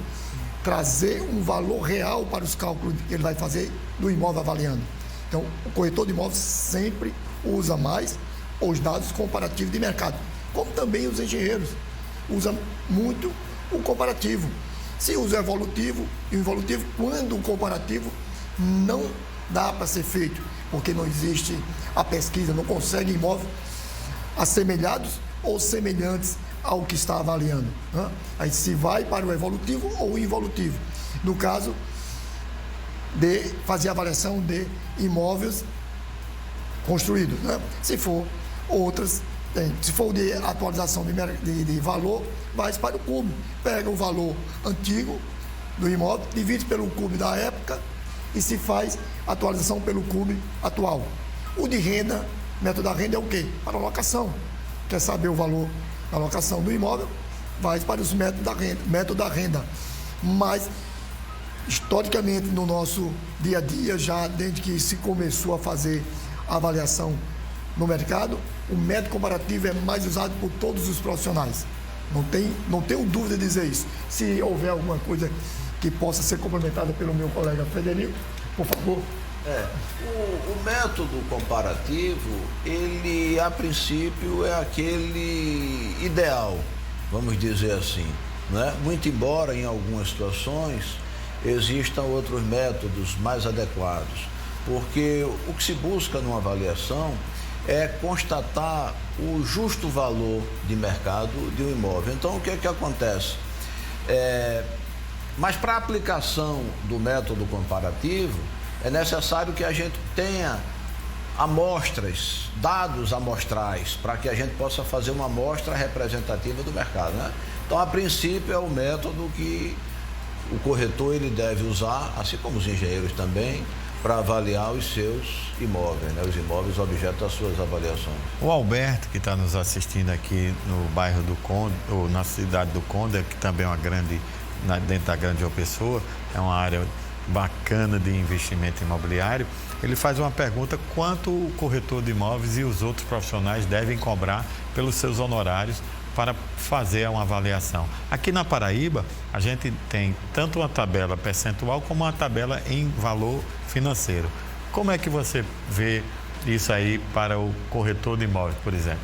trazer um valor real para os cálculos que ele vai fazer do imóvel avaliando. Então, o corretor de imóveis sempre usa mais os dados comparativos de mercado, como também os engenheiros usam muito o comparativo. Se usa o evolutivo, e o evolutivo, quando o comparativo não dá para ser feito, porque não existe a pesquisa, não consegue imóveis assemelhados ou semelhantes ao que está avaliando, né? Aí se vai para o evolutivo ou o involutivo. No caso de fazer avaliação de imóveis construídos, né? Se for outras, se for de atualização de valor, vai para o CUB. Pega o valor antigo do imóvel, divide pelo CUB da época e se faz atualização pelo CUB atual. O de renda, método da renda é o quê? Para a locação. Quer saber o valor da locação do imóvel, vai para os métodos da renda. Mas, historicamente, no nosso dia a dia, já desde que se começou a fazer a avaliação no mercado, o método comparativo é mais usado por todos os profissionais. Não tenho dúvida de dizer isso. Se houver alguma coisa que possa ser complementada pelo meu colega Frederico, por favor. O método comparativo, ele a princípio é aquele ideal, vamos dizer assim, né? Muito embora em algumas situações existam outros métodos mais adequados, porque o que se busca numa avaliação é constatar o justo valor de mercado de um imóvel. Então, o que é que acontece? Mas para a aplicação do método comparativo, é necessário que a gente tenha amostras, dados amostrais, para que a gente possa fazer uma amostra representativa do mercado, né? Então, a princípio, é o método que o corretor ele deve usar, assim como os engenheiros também, para avaliar os seus imóveis, né? Os imóveis objeto das suas avaliações. O Alberto, que está nos assistindo aqui no bairro do Conde, ou na cidade do Conde, que também é uma grande, dentro da Grande João Pessoa, é uma área bacana de investimento imobiliário. Ele faz uma pergunta: quanto o corretor de imóveis e os outros profissionais devem cobrar pelos seus honorários para fazer uma avaliação? Aqui na Paraíba, a gente tem tanto uma tabela percentual como uma tabela em valor financeiro. Como é que você vê isso aí para o corretor de imóveis, por exemplo?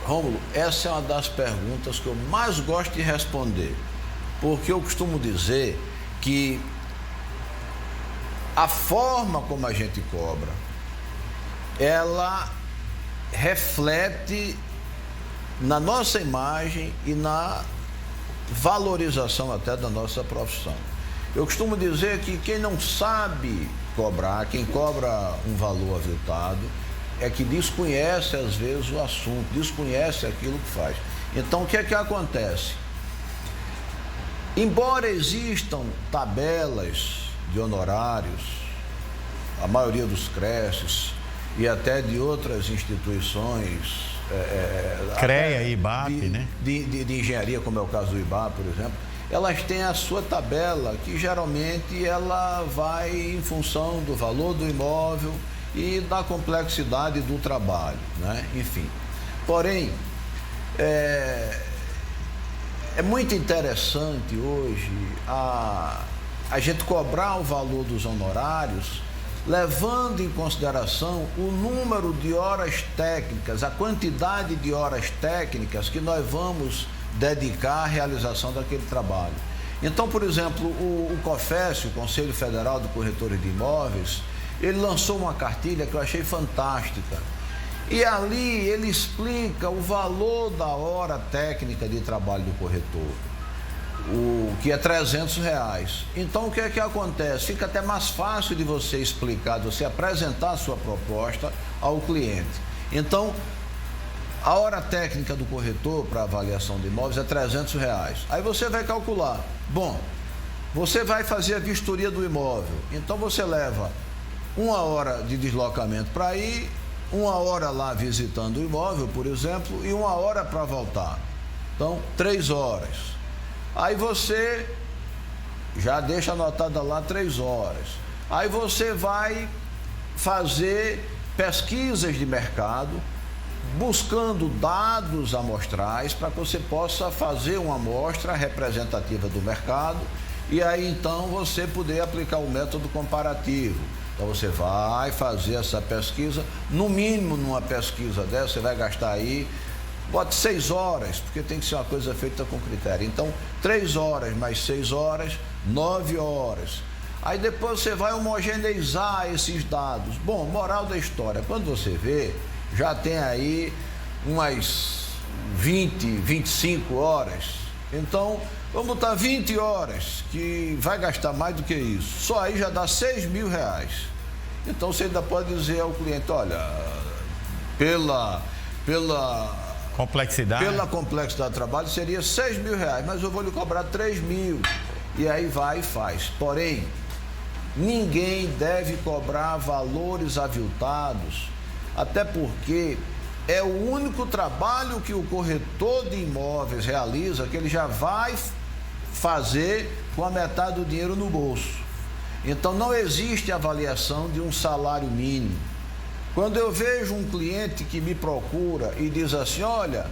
Rômulo, essa é uma das perguntas que eu mais gosto de responder, porque eu costumo dizer que a forma como a gente cobra, ela reflete na nossa imagem e na valorização até da nossa profissão. Eu costumo dizer que quem não sabe cobrar, quem cobra um valor aviltado, é que desconhece às vezes o assunto, desconhece aquilo que faz. Então, o que é que acontece? Embora existam tabelas de honorários, a maioria dos CRECES e até de outras instituições, CREA e IBAP, né? De engenharia, como é o caso do IBAP, por exemplo, elas têm a sua tabela, que geralmente ela vai em função do valor do imóvel e da complexidade do trabalho, né? Enfim. Porém, é muito interessante hoje a gente cobrar o valor dos honorários, levando em consideração o número de horas técnicas, a quantidade de horas técnicas que nós vamos dedicar à realização daquele trabalho. Então, por exemplo, o COFES, o Conselho Federal de Corretores de Imóveis, ele lançou uma cartilha que eu achei fantástica. E ali ele explica o valor da hora técnica de trabalho do corretor, o que é R$300. Então, o que é que acontece? Fica até mais fácil de você explicar, de você apresentar a sua proposta ao cliente. Então, a hora técnica do corretor para avaliação de imóveis é R$300. Aí você vai calcular, bom, você vai fazer a vistoria do imóvel, então você leva 1 hora de deslocamento para ir, 1 hora lá visitando o imóvel, por exemplo, e 1 hora para voltar. Então, 3 horas. Aí você já deixa anotada lá 3 horas. Aí você vai fazer pesquisas de mercado, buscando dados amostrais para que você possa fazer uma amostra representativa do mercado e aí então você poder aplicar o método comparativo. Então você vai fazer essa pesquisa, no mínimo numa pesquisa dessa, você vai gastar aí, bote 6 horas, porque tem que ser uma coisa feita com critério. Então, 3 horas mais 6 horas, 9 horas. Aí depois você vai homogeneizar esses dados. Bom, moral da história, quando você vê, já tem aí umas 20, 25 horas. Então, vamos botar 20 horas, que vai gastar mais do que isso. Só aí já dá R$6.000. Então, você ainda pode dizer ao cliente, olha, pela complexidade do trabalho, seria R$6.000, mas eu vou lhe cobrar 3.000. E aí vai e faz. Porém, ninguém deve cobrar valores aviltados, até porque é o único trabalho que o corretor de imóveis realiza, que ele já vai fazer com a metade do dinheiro no bolso. Então, não existe avaliação de um salário mínimo. Quando eu vejo um cliente que me procura e diz assim, olha,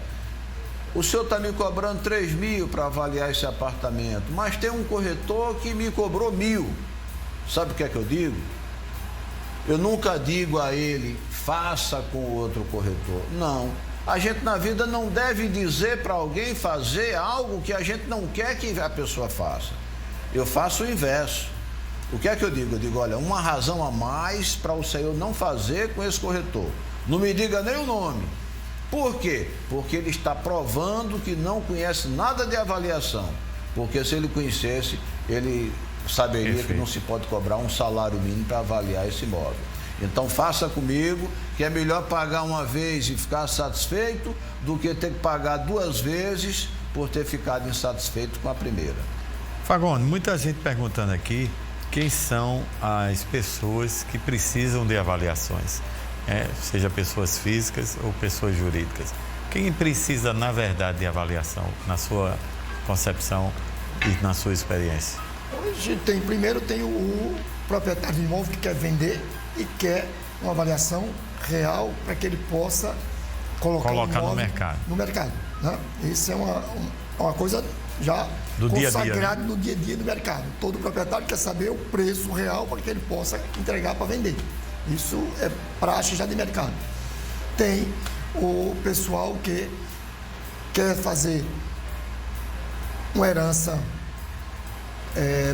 o senhor está me cobrando 3.000 para avaliar esse apartamento, mas tem um corretor que me cobrou 1.000. Sabe o que é que eu digo? Eu nunca digo a ele, faça com o outro corretor. Não. A gente na vida não deve dizer para alguém fazer algo que a gente não quer que a pessoa faça. Eu faço o inverso. O que é que eu digo? Eu digo, olha, uma razão a mais para o senhor não fazer com esse corretor. Não me diga nem o nome. Por quê? Porque ele está provando que não conhece nada de avaliação. Porque se ele conhecesse, ele saberia que não se pode cobrar um salário mínimo para avaliar esse imóvel. Então faça comigo, que é melhor pagar uma vez e ficar satisfeito do que ter que pagar 2 vezes por ter ficado insatisfeito com a primeira. Fagone, muita gente perguntando aqui quem são as pessoas que precisam de avaliações, seja pessoas físicas ou pessoas jurídicas. Quem precisa, na verdade, de avaliação, na sua concepção e na sua experiência? Hoje primeiro tem o proprietário do imóvel que quer vender e quer uma avaliação real para que ele possa colocar no mercado. Né? Isso é uma coisa já consagrada no dia a dia do mercado. Todo proprietário quer saber o preço real para que ele possa entregar para vender. Isso é praxe já de mercado. Tem o pessoal que quer fazer uma herança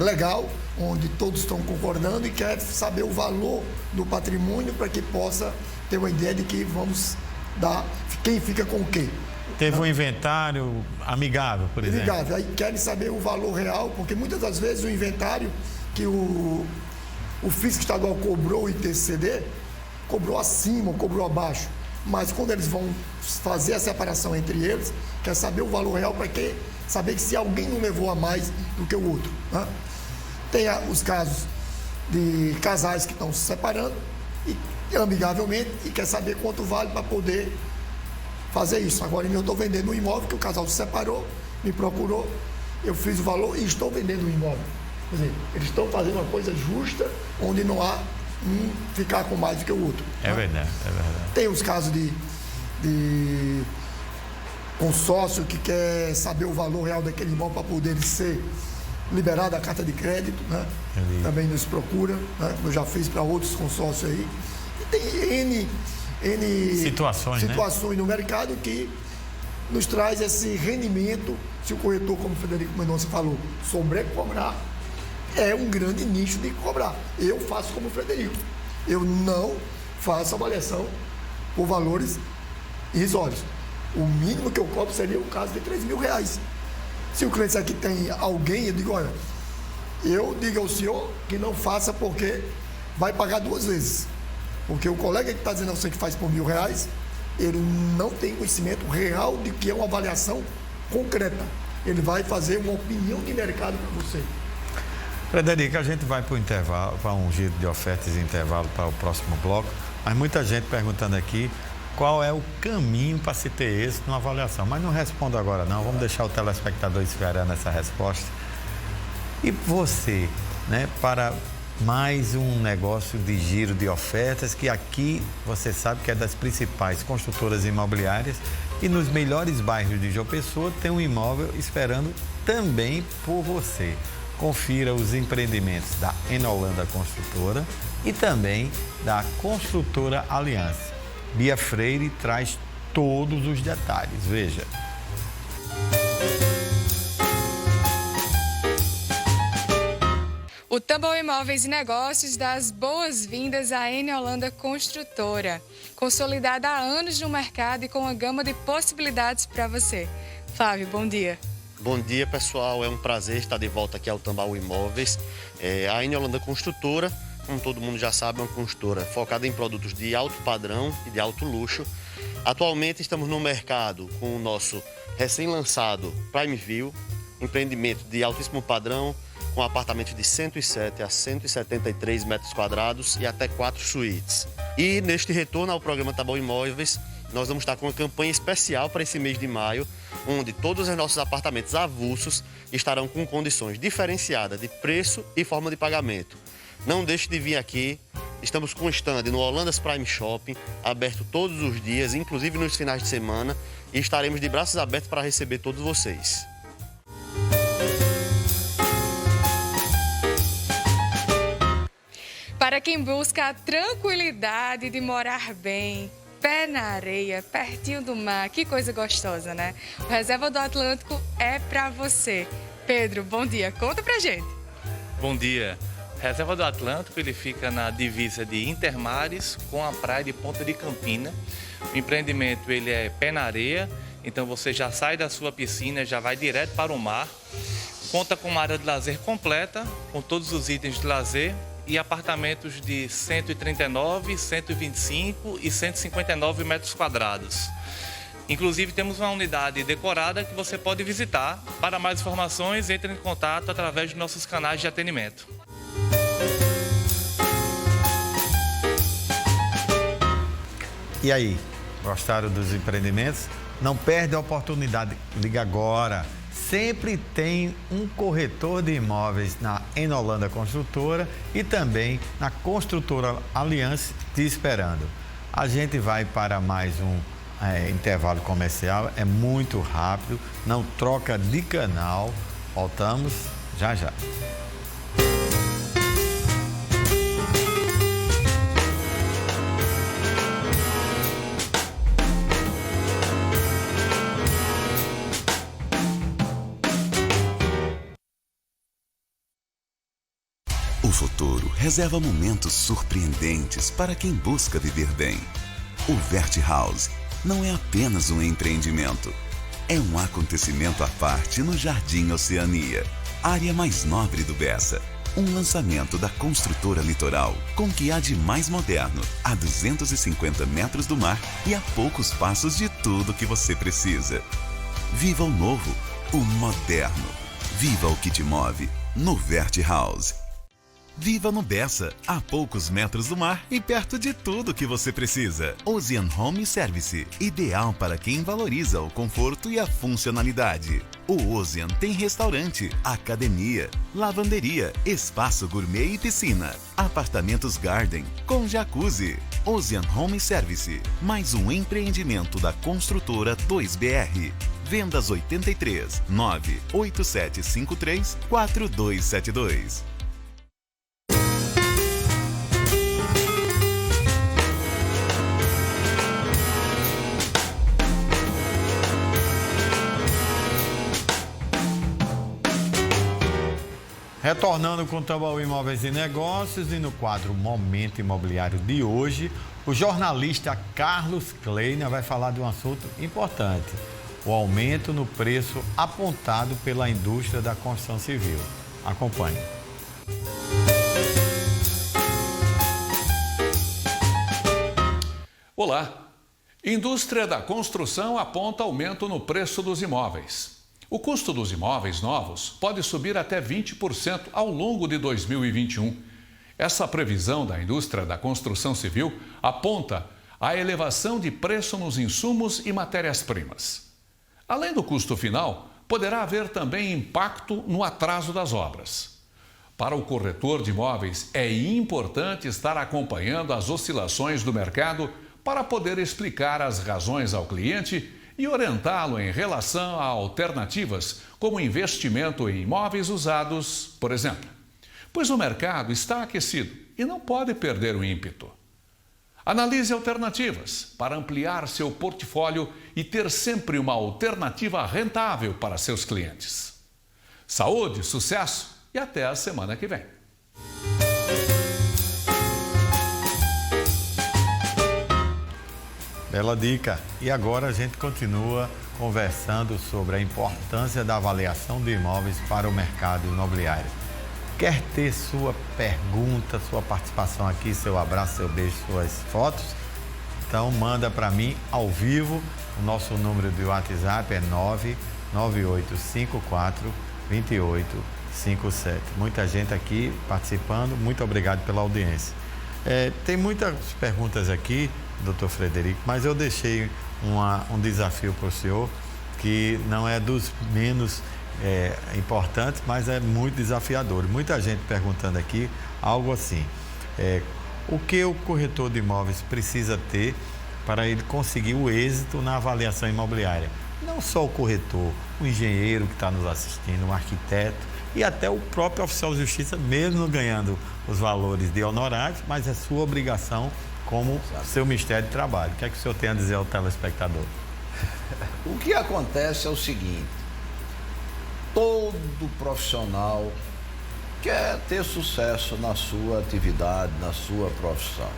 legal, onde todos estão concordando e quer saber o valor do patrimônio para que possa ter uma ideia de que vamos dar, quem fica com o quê. Teve um inventário amigável, por exemplo. Amigável, aí querem saber o valor real, porque muitas das vezes o inventário que o fisco estadual cobrou o ITCD, cobrou acima ou cobrou abaixo. Mas quando eles vão fazer a separação entre eles, quer saber o valor real para que saber que se alguém não levou a mais do que o outro. Né? Tem os casos de casais que estão se separando e amigavelmente e quer saber quanto vale para poder fazer isso. Agora eu estou vendendo um imóvel que o casal se separou, me procurou, eu fiz o valor e estou vendendo um imóvel. Quer dizer, eles estão fazendo uma coisa justa, onde não há um ficar com mais do que o outro. É verdade, é verdade. Tem os casos de consórcio que quer saber o valor real daquele imóvel para poder ser liberado a carta de crédito, né? Também nos procura, né? Eu já fiz para outros consórcios aí. E tem N situações no mercado que nos traz esse rendimento. Se o corretor, como o Frederico Mendonça falou, souber cobrar, é um grande nicho de cobrar. Eu faço como o Frederico. Eu não faço avaliação por valores irrisórios. O mínimo que eu cobro seria o caso de R$3.000. Se o cliente aqui tem alguém, eu digo, olha, eu digo ao senhor que não faça porque vai pagar 2 vezes. Porque o colega que está dizendo a você que faz por R$1.000, ele não tem conhecimento real de que é uma avaliação concreta. Ele vai fazer uma opinião de mercado para você. Frederico, a gente vai para o intervalo, para um giro de ofertas e intervalo para o próximo bloco, mas muita gente perguntando aqui qual é o caminho para se ter êxito numa avaliação. Mas não respondo agora não, vamos deixar o telespectador esperando essa resposta. E você, né, para mais um negócio de giro de ofertas, que aqui você sabe que é das principais construtoras imobiliárias e nos melhores bairros de João Pessoa tem um imóvel esperando também por você. confira os empreendimentos da Enolanda Construtora e também da Construtora Aliança. Bia Freire traz todos os detalhes. Veja. O Tambor Imóveis e Negócios dá as boas-vindas à Enolanda Construtora, consolidada há anos no mercado e com uma gama de possibilidades para você. Flávio, bom dia. Bom dia, pessoal. É um prazer estar de volta aqui ao Tambor Imóveis. A Enolanda Construtora, como todo mundo já sabe, é uma construtora focada em produtos de alto padrão e de alto luxo. Atualmente estamos no mercado com o nosso recém-lançado Prime View, empreendimento de altíssimo padrão, com apartamentos de 107 a 173 metros quadrados e até 4 suítes. E neste retorno ao programa Tambor Imóveis, nós vamos estar com uma campanha especial para esse mês de maio, onde todos os nossos apartamentos avulsos estarão com condições diferenciadas de preço e forma de pagamento. Não deixe de vir aqui, estamos com um stand no Holandas Prime Shopping, aberto todos os dias, inclusive nos finais de semana, e estaremos de braços abertos para receber todos vocês. Para quem busca a tranquilidade de morar bem, pé na areia, pertinho do mar, que coisa gostosa, né? O Reserva do Atlântico é para você. Pedro, bom dia, conta pra gente. Bom dia. Reserva do Atlântico, ele fica na divisa de Intermares com a praia de Ponta de Campina. O empreendimento, ele é pé na areia, então você já sai da sua piscina, já vai direto para o mar. Conta com uma área de lazer completa, com todos os itens de lazer, e apartamentos de 139, 125 e 159 metros quadrados. Inclusive, temos uma unidade decorada que você pode visitar. Para mais informações, entre em contato através de nossos canais de atendimento. E aí, gostaram dos empreendimentos? Não perde a oportunidade, liga agora. Sempre tem um corretor de imóveis na Enolanda Construtora e também na Construtora Aliança te esperando. A gente vai para mais um intervalo comercial, é muito rápido, não troca de canal. Voltamos já já. O futuro reserva momentos surpreendentes para quem busca viver bem. O Vert House não é apenas um empreendimento. É um acontecimento à parte no Jardim Oceania, área mais nobre do Bessa. Um lançamento da Construtora Litoral, com o que há de mais moderno, a 250 metros do mar e a poucos passos de tudo que você precisa. Viva o novo, o moderno. Viva o que te move no Vert House. Viva no Bessa, a poucos metros do mar e perto de tudo que você precisa. Ocean Home Service, ideal para quem valoriza o conforto e a funcionalidade. O Ocean tem restaurante, academia, lavanderia, espaço gourmet e piscina. Apartamentos Garden, com jacuzzi. Ocean Home Service, mais um empreendimento da Construtora 2BR. Vendas 83 98753 4272. Retornando com o Tambor Imóveis e Negócios, e no quadro Momento Imobiliário de hoje, o jornalista Carlos Kleiner vai falar de um assunto importante: o aumento no preço apontado pela indústria da construção civil. Acompanhe. Olá! Indústria da construção aponta aumento no preço dos imóveis. O custo dos imóveis novos pode subir até 20% ao longo de 2021. Essa previsão da indústria da construção civil aponta a elevação de preço nos insumos e matérias-primas. Além do custo final, poderá haver também impacto no atraso das obras. Para o corretor de imóveis, é importante estar acompanhando as oscilações do mercado para poder explicar as razões ao cliente e orientá-lo em relação a alternativas como investimento em imóveis usados, por exemplo. Pois o mercado está aquecido e não pode perder o ímpeto. Analise alternativas para ampliar seu portfólio e ter sempre uma alternativa rentável para seus clientes. Saúde, sucesso e até a semana que vem. Bela dica. E agora a gente continua conversando sobre a importância da avaliação de imóveis para o mercado imobiliário. Quer ter sua pergunta, sua participação aqui, seu abraço, seu beijo, suas fotos? Então manda para mim ao vivo. O nosso número de WhatsApp é 998542857. Muita gente aqui participando, muito obrigado pela audiência. Tem muitas perguntas aqui, doutor Frederico, mas eu deixei um desafio para o senhor que não é dos menos importantes, mas é muito desafiador. Muita gente perguntando aqui algo assim: o que o corretor de imóveis precisa ter para ele conseguir o êxito na avaliação imobiliária? Não só o corretor, o engenheiro que está nos assistindo, o arquiteto e até o próprio oficial de justiça, mesmo ganhando os valores de honorários, mas é sua obrigação como seu Ministério de Trabalho. O que é que o senhor tem a dizer ao telespectador? O que acontece é o seguinte: todo profissional quer ter sucesso na sua atividade, na sua profissão.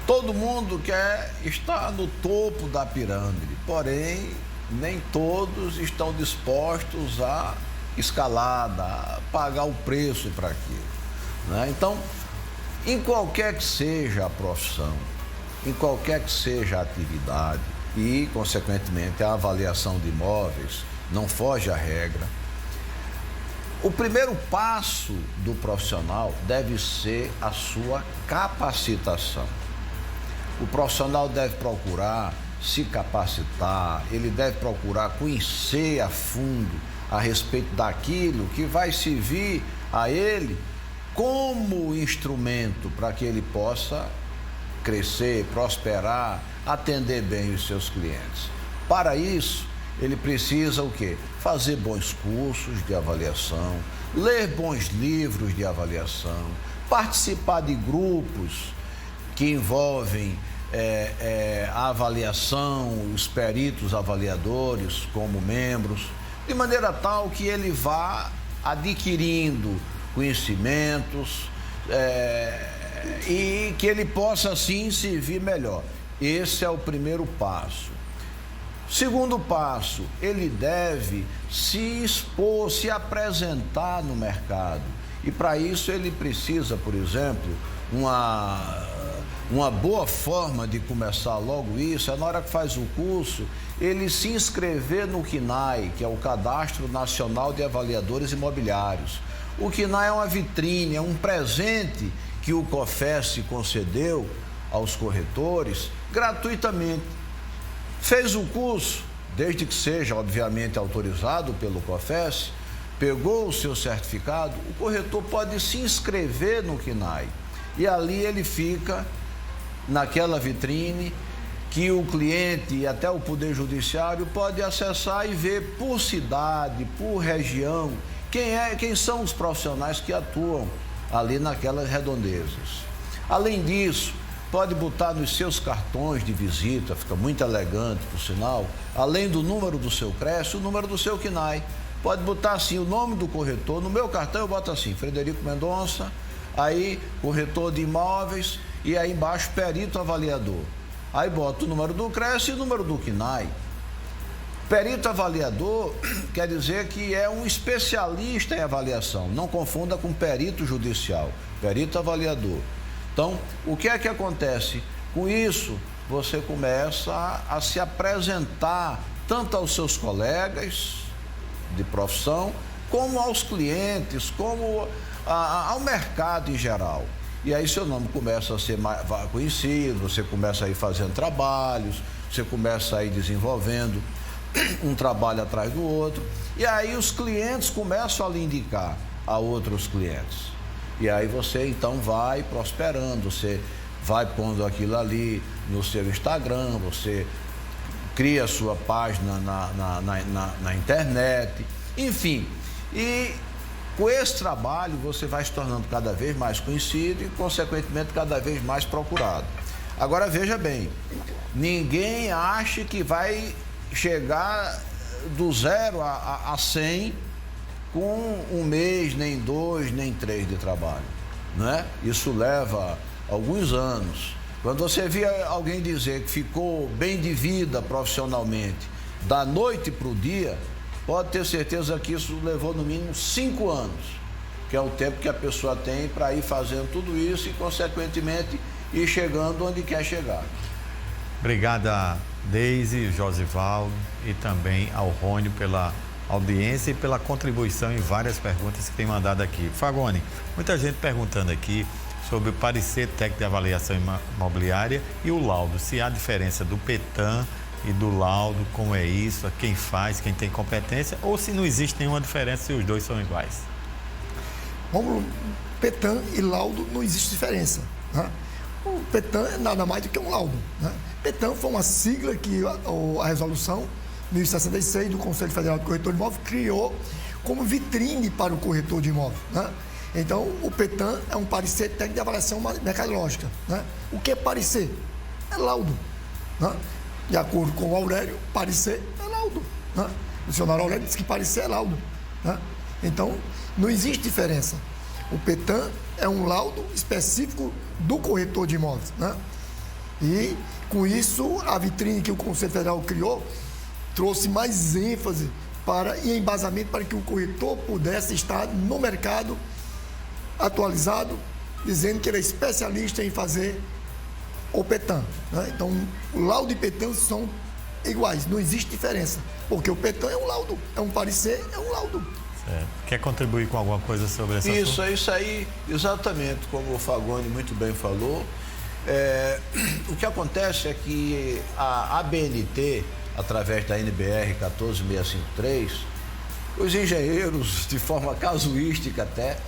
Todo mundo quer estar no topo da pirâmide, porém, nem todos estão dispostos a escalada, a pagar o preço para aquilo, né? Então, em qualquer que seja a profissão, em qualquer que seja a atividade e, consequentemente, a avaliação de imóveis não foge à regra. O primeiro passo do profissional deve ser a sua capacitação. O profissional deve procurar se capacitar, ele deve procurar conhecer a fundo a respeito daquilo que vai servir a ele como instrumento para que ele possa crescer, prosperar, atender bem os seus clientes. Para isso, ele precisa o quê? Fazer bons cursos de avaliação, ler bons livros de avaliação, participar de grupos que envolvem a avaliação, os peritos avaliadores como membros, de maneira tal que ele vá adquirindo conhecimentos e que ele possa assim servir melhor. Esse é o primeiro passo. Segundo passo, ele deve se expor, se apresentar no mercado. E para isso ele precisa, por exemplo, uma boa forma de começar logo isso é na hora que faz o curso, ele se inscrever no CNAI, que é o Cadastro Nacional de Avaliadores Imobiliários. O CNAI é uma vitrine, é um presente que o COFES concedeu aos corretores gratuitamente. Fez o curso, desde que seja, obviamente, autorizado pelo COFES, pegou o seu certificado, o corretor pode se inscrever no CNAI. E ali ele fica naquela vitrine que o cliente e até o Poder Judiciário pode acessar e ver por cidade, por região, quem são os profissionais que atuam ali naquelas redondezas. Além disso, pode botar nos seus cartões de visita, fica muito elegante, por sinal, além do número do seu CRES, o número do seu CNAI. Pode botar assim o nome do corretor. No meu cartão eu boto assim, Frederico Mendonça, aí corretor de imóveis e aí embaixo perito avaliador. Aí boto o número do CRES e o número do CNAI. Perito avaliador quer dizer que é um especialista em avaliação. Não confunda com perito judicial. Perito avaliador. Então, o que é que acontece? Com isso, você começa a se apresentar tanto aos seus colegas de profissão, como aos clientes, como ao mercado em geral. E aí seu nome começa a ser mais conhecido, você começa a ir fazendo trabalhos, você começa a ir desenvolvendo um trabalho atrás do outro, e aí os clientes começam a lhe indicar a outros clientes. E aí você então vai prosperando, você vai pondo aquilo ali no seu Instagram, você cria sua página na internet, enfim. E com esse trabalho você vai se tornando cada vez mais conhecido e, consequentemente, cada vez mais procurado. Agora, veja bem, ninguém acha que vai chegar do 0 a 100 com 1 mês, nem 2, nem 3 de trabalho, não é? Isso leva alguns anos. Quando você via alguém dizer que ficou bem de vida profissionalmente, da noite para o dia, pode ter certeza que isso levou no mínimo 5 anos, que é o tempo que a pessoa tem para ir fazendo tudo isso e, consequentemente, ir chegando onde quer chegar. Obrigado a Deise, Josivaldo e também ao Rônio pela audiência e pela contribuição em várias perguntas que tem mandado aqui. Fagone, muita gente perguntando aqui sobre o parecer técnico de avaliação imobiliária e o laudo, se há diferença do PETAM e do laudo, como é isso, quem faz, quem tem competência, ou se não existe nenhuma diferença, se os dois são iguais. Bom, PETAM e laudo não existe diferença, né? O PETAM é nada mais do que um laudo, né? PETAM foi uma sigla que a resolução 1066 do Conselho Federal de Corretor de Imóvel criou como vitrine para o corretor de imóvel, né? Então, o PETAM é um parecer técnico de avaliação mercadológica, né? O que é parecer? É laudo, né? De acordo com o Aurélio, parecer é laudo, né? O dicionário Aurélio diz que parecer é laudo, né? Então, não existe diferença. O PETAM é um laudo específico do corretor de imóveis, né? E, com isso, a vitrine que o Conselho Federal criou trouxe mais ênfase e embasamento para que o corretor pudesse estar no mercado atualizado, dizendo que ele é especialista em fazer o PETAM, né? Então, o laudo e PETAM são iguais, não existe diferença, porque o PETAM é um laudo, é um parecer, é um laudo. Certo. Quer contribuir com alguma coisa sobre essa Isso aí, exatamente como o Fagone muito bem falou. O que acontece é que a ABNT, através da NBR 14653, os engenheiros, de forma casuística até,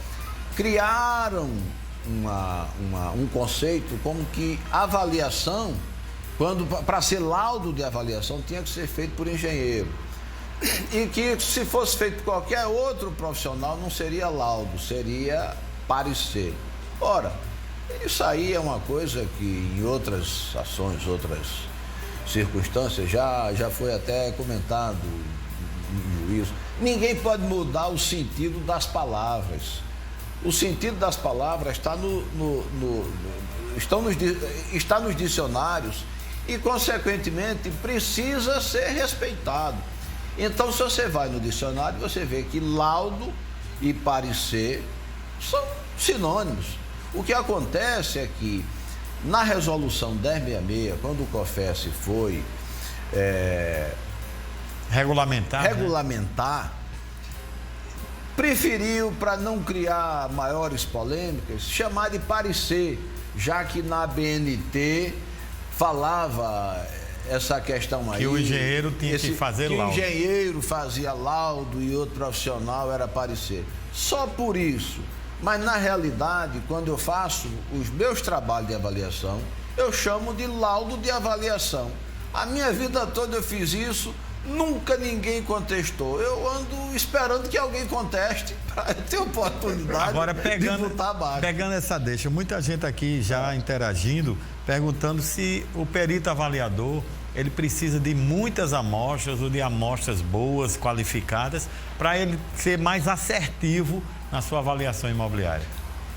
criaram um conceito como que avaliação, para ser laudo de avaliação, tinha que ser feito por engenheiro. E que se fosse feito por qualquer outro profissional, não seria laudo, seria parecer. Ora, isso aí é uma coisa que em outras ações, outras circunstâncias, já foi até comentado em juízo. Ninguém pode mudar o sentido das palavras. O sentido das palavras está nos dicionários e, consequentemente, precisa ser respeitado. Então, se você vai no dicionário, você vê que laudo e parecer são sinônimos. O que acontece é que, na resolução 1066, quando o COFES foi regulamentar, preferiu, para não criar maiores polêmicas, chamar de parecer, já que na BNT falava essa questão aí. Que o engenheiro tinha que fazer laudo. Que o engenheiro fazia laudo e outro profissional era parecer. Só por isso. Mas, na realidade, quando eu faço os meus trabalhos de avaliação, eu chamo de laudo de avaliação. A minha vida toda eu fiz isso, nunca ninguém contestou. Eu ando esperando que alguém conteste para ter oportunidade. Agora, de botar abaixo. Pegando essa deixa, muita gente aqui já interagindo, perguntando se o perito avaliador ele precisa de muitas amostras ou de amostras boas, qualificadas, para ele ser mais assertivo na sua avaliação imobiliária.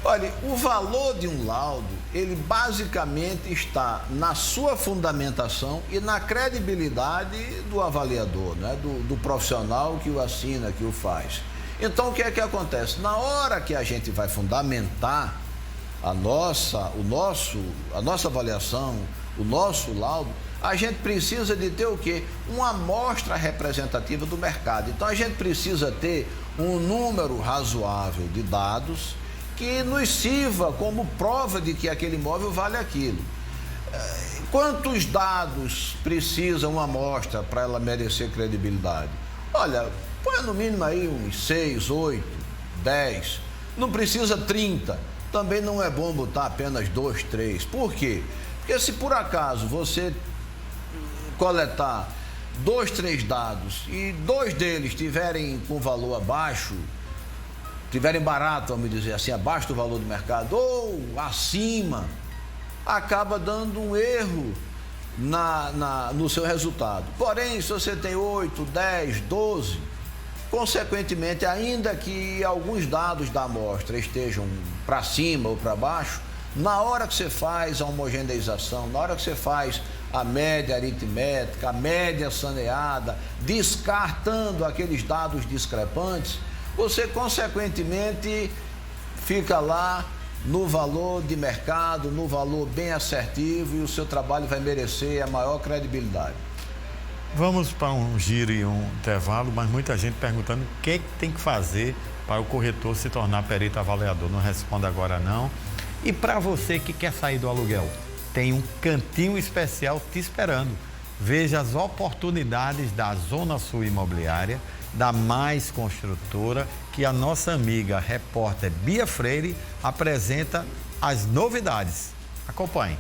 Olha, o valor de um laudo, ele basicamente está na sua fundamentação e na credibilidade do avaliador, né? do profissional que o assina, que o faz. Então, o que é que acontece? Na hora que a gente vai fundamentar a nossa avaliação, o nosso laudo, a gente precisa de ter o quê? Uma amostra representativa do mercado. Então, a gente precisa ter um número razoável de dados que nos sirva como prova de que aquele imóvel vale aquilo. Quantos dados precisa uma amostra para ela merecer credibilidade? Olha, põe no mínimo aí uns 6, 8, 10. Não precisa 30. Também não é bom botar apenas 2, 3. Por quê? Porque se por acaso você coletar 2, 3 dados e 2 deles tiverem com valor abaixo, tiverem barato, vamos dizer assim, abaixo do valor do mercado ou acima, acaba dando um erro no seu resultado. Porém, se você tem 8, 10, 12, consequentemente, ainda que alguns dados da amostra estejam para cima ou para baixo, na hora que você faz a homogeneização, na hora que você faz a média aritmética, a média saneada, descartando aqueles dados discrepantes, você consequentemente fica lá no valor de mercado, no valor bem assertivo, e o seu trabalho vai merecer a maior credibilidade. Vamos para um giro e um intervalo, mas muita gente perguntando o que tem que fazer para o corretor se tornar perito avaliador. Não responde agora não. E para você que quer sair do aluguel, tem um cantinho especial te esperando. Veja as oportunidades da Zona Sul Imobiliária, da Mais Construtora, que a nossa amiga repórter Bia Freire apresenta as novidades. Acompanhe.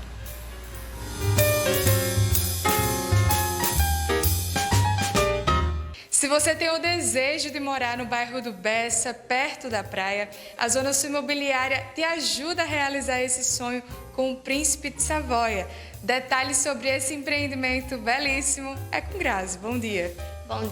Se você tem o desejo de morar no bairro do Bessa, perto da praia, a Zona Sul Imobiliária te ajuda a realizar esse sonho com o Príncipe de Savoia. Detalhes sobre esse empreendimento belíssimo é com Grazi. Bom dia. Bom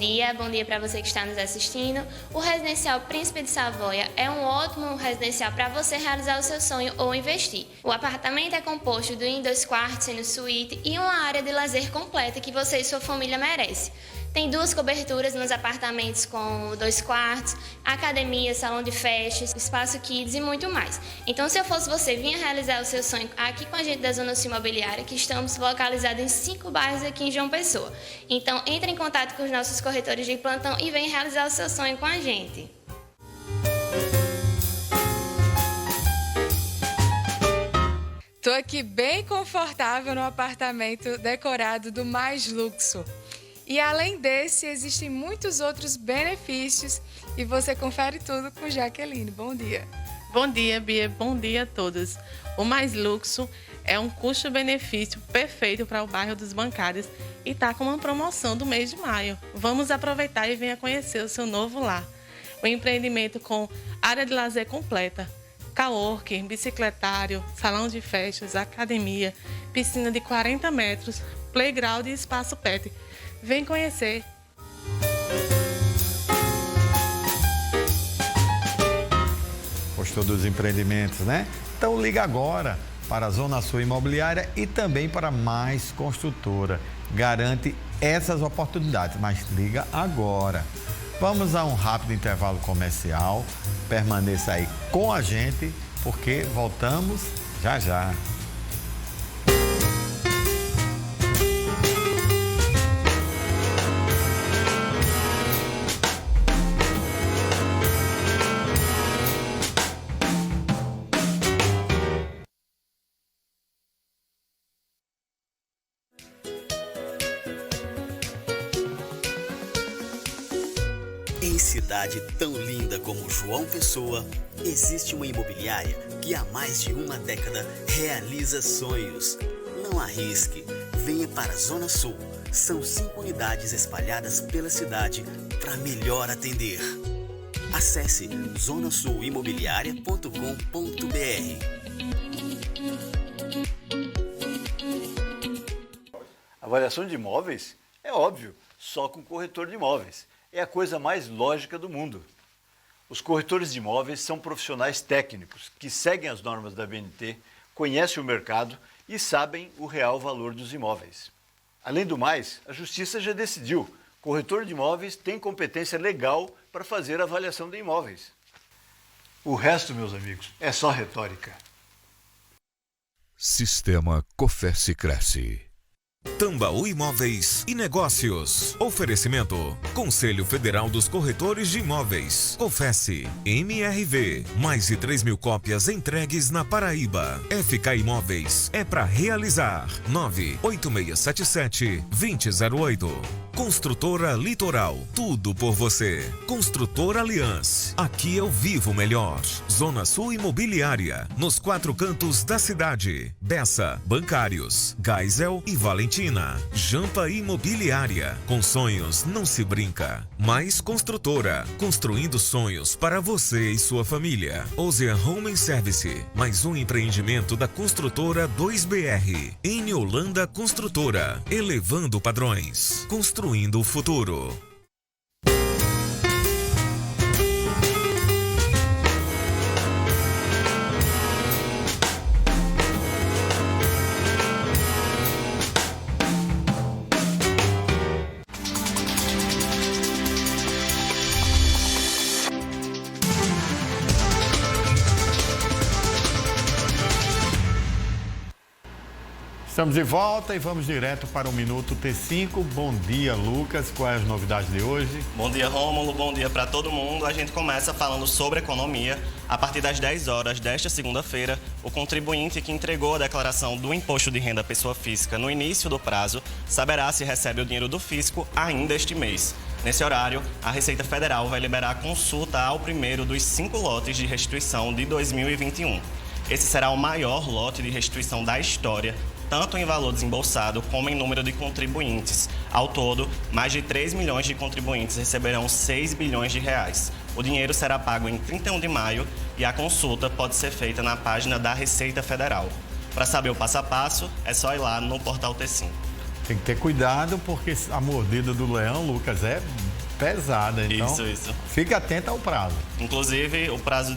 dia para você que está nos assistindo. O Residencial Príncipe de Savoia é um ótimo residencial para você realizar o seu sonho ou investir. O apartamento é composto de 2 quartos, sendo suíte e uma área de lazer completa que você e sua família merecem. Tem 2 coberturas nos apartamentos com 2 quartos, academia, salão de festas, espaço kids e muito mais. Então, se eu fosse você, vinha realizar o seu sonho aqui com a gente da Zona Sul Imobiliária, que estamos localizados em 5 bairros aqui em João Pessoa. Então, entre em contato com os nossos corretores de plantão e venha realizar o seu sonho com a gente. Estou aqui bem confortável no apartamento decorado do Mais Luxo. E além desse, existem muitos outros benefícios e você confere tudo com Jaqueline. Bom dia. Bom dia, Bia. Bom dia a todos. O Mais Luxo é um custo-benefício perfeito para o bairro dos Bancários e está com uma promoção do mês de maio. Vamos aproveitar e venha conhecer o seu novo lar. Um empreendimento com área de lazer completa, coworking, bicicletário, salão de festas, academia, piscina de 40 metros, playground e espaço pet. Vem conhecer. Gostou dos empreendimentos, né? Então liga agora para a Zona Sul Imobiliária e também para Mais Construtora. Garante essas oportunidades, mas liga agora. Vamos a um rápido intervalo comercial. Permaneça aí com a gente, porque voltamos já já. Em cidade tão linda como João Pessoa, existe uma imobiliária que há mais de uma década realiza sonhos. Não arrisque, venha para a Zona Sul. São 5 unidades espalhadas pela cidade para melhor atender. Acesse zonasulimmobiliaria.com.br. Avaliação de imóveis? É óbvio, só com corretor de imóveis. É a coisa mais lógica do mundo. Os corretores de imóveis são profissionais técnicos que seguem as normas da BNT, conhecem o mercado e sabem o real valor dos imóveis. Além do mais, a Justiça já decidiu: corretor de imóveis tem competência legal para fazer a avaliação de imóveis. O resto, meus amigos, é só retórica. Sistema Cofesse Cresce. Tambaú Imóveis e Negócios. Oferecimento: Conselho Federal dos Corretores de Imóveis. Cofesse. MRV. Mais de 3.000 cópias entregues na Paraíba. FK Imóveis. É para realizar. 98677-2008. Construtora Litoral, tudo por você. Construtora Aliança, aqui eu vivo melhor. Zona Sul Imobiliária, nos 4 cantos da cidade. Bessa, Bancários, Geisel e Valentina. Jampa Imobiliária, com sonhos não se brinca. Mais Construtora, construindo sonhos para você e sua família. Ocean Home Service, mais um empreendimento da Construtora 2BR. Em Holanda Construtora, elevando padrões, construindo o futuro. Estamos de volta e vamos direto para o Minuto T5. Bom dia, Lucas. Quais as novidades de hoje? Bom dia, Rômulo. Bom dia para todo mundo. A gente começa falando sobre economia. A partir das 10 horas desta segunda-feira, o contribuinte que entregou a declaração do Imposto de Renda à Pessoa Física no início do prazo saberá se recebe o dinheiro do fisco ainda este mês. Nesse horário, a Receita Federal vai liberar a consulta ao primeiro dos 5 lotes de restituição de 2021. Esse será o maior lote de restituição da história, tanto em valor desembolsado como em número de contribuintes. Ao todo, mais de 3 milhões de contribuintes receberão 6 bilhões de reais. O dinheiro será pago em 31 de maio e a consulta pode ser feita na página da Receita Federal. Para saber o passo a passo, é só ir lá no portal T5. Tem que ter cuidado porque a mordida do leão, Lucas, é pesada. Então, Isso. Fique atento ao prazo. Inclusive, o prazo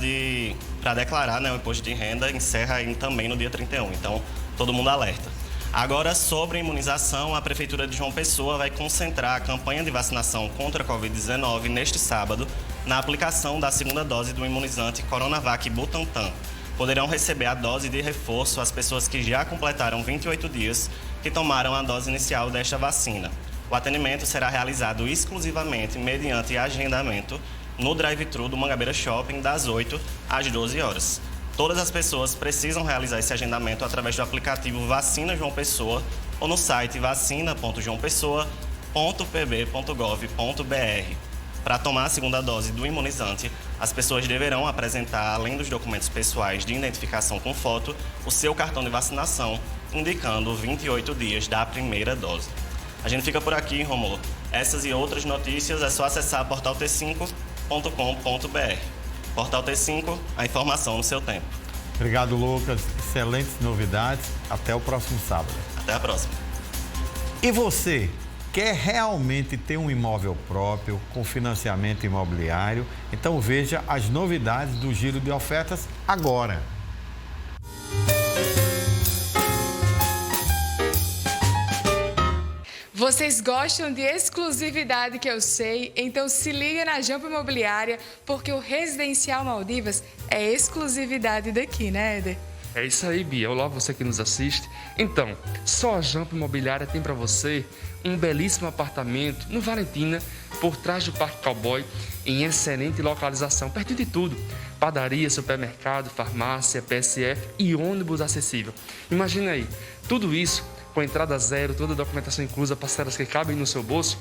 para declarar, o imposto de renda encerra também no dia 31. Então, todo mundo alerta. Agora, sobre imunização, a Prefeitura de João Pessoa vai concentrar a campanha de vacinação contra a Covid-19 neste sábado na aplicação da segunda dose do imunizante Coronavac Butantan. Poderão receber a dose de reforço as pessoas que já completaram 28 dias que tomaram a dose inicial desta vacina. O atendimento será realizado exclusivamente mediante agendamento no drive-thru do Mangabeira Shopping das 8 às 12 horas. Todas as pessoas precisam realizar esse agendamento através do aplicativo Vacina João Pessoa ou no site vacina.joaopessoa.pb.gov.br. Para tomar a segunda dose do imunizante, as pessoas deverão apresentar, além dos documentos pessoais de identificação com foto, o seu cartão de vacinação, indicando 28 dias da primeira dose. A gente fica por aqui, Rômulo. Essas e outras notícias é só acessar portalt5.com.br. Portal T5, a informação no seu tempo. Obrigado, Lucas. Excelentes novidades. Até o próximo sábado. Até a próxima. E você, quer realmente ter um imóvel próprio com financiamento imobiliário? Então veja as novidades do Giro de Ofertas agora. Vocês gostam de exclusividade, que eu sei, então se liga na Jampa Imobiliária, porque o Residencial Maldivas é exclusividade daqui, né, Éder? É isso aí, Bia. Olá, você que nos assiste. Então, só a Jampa Imobiliária tem para você um belíssimo apartamento no Valentina, por trás do Parque Cowboy, em excelente localização, perto de tudo. Padaria, supermercado, farmácia, PSF e ônibus acessível. Imagina aí, tudo isso com entrada zero, toda a documentação inclusa, parcelas que cabem no seu bolso,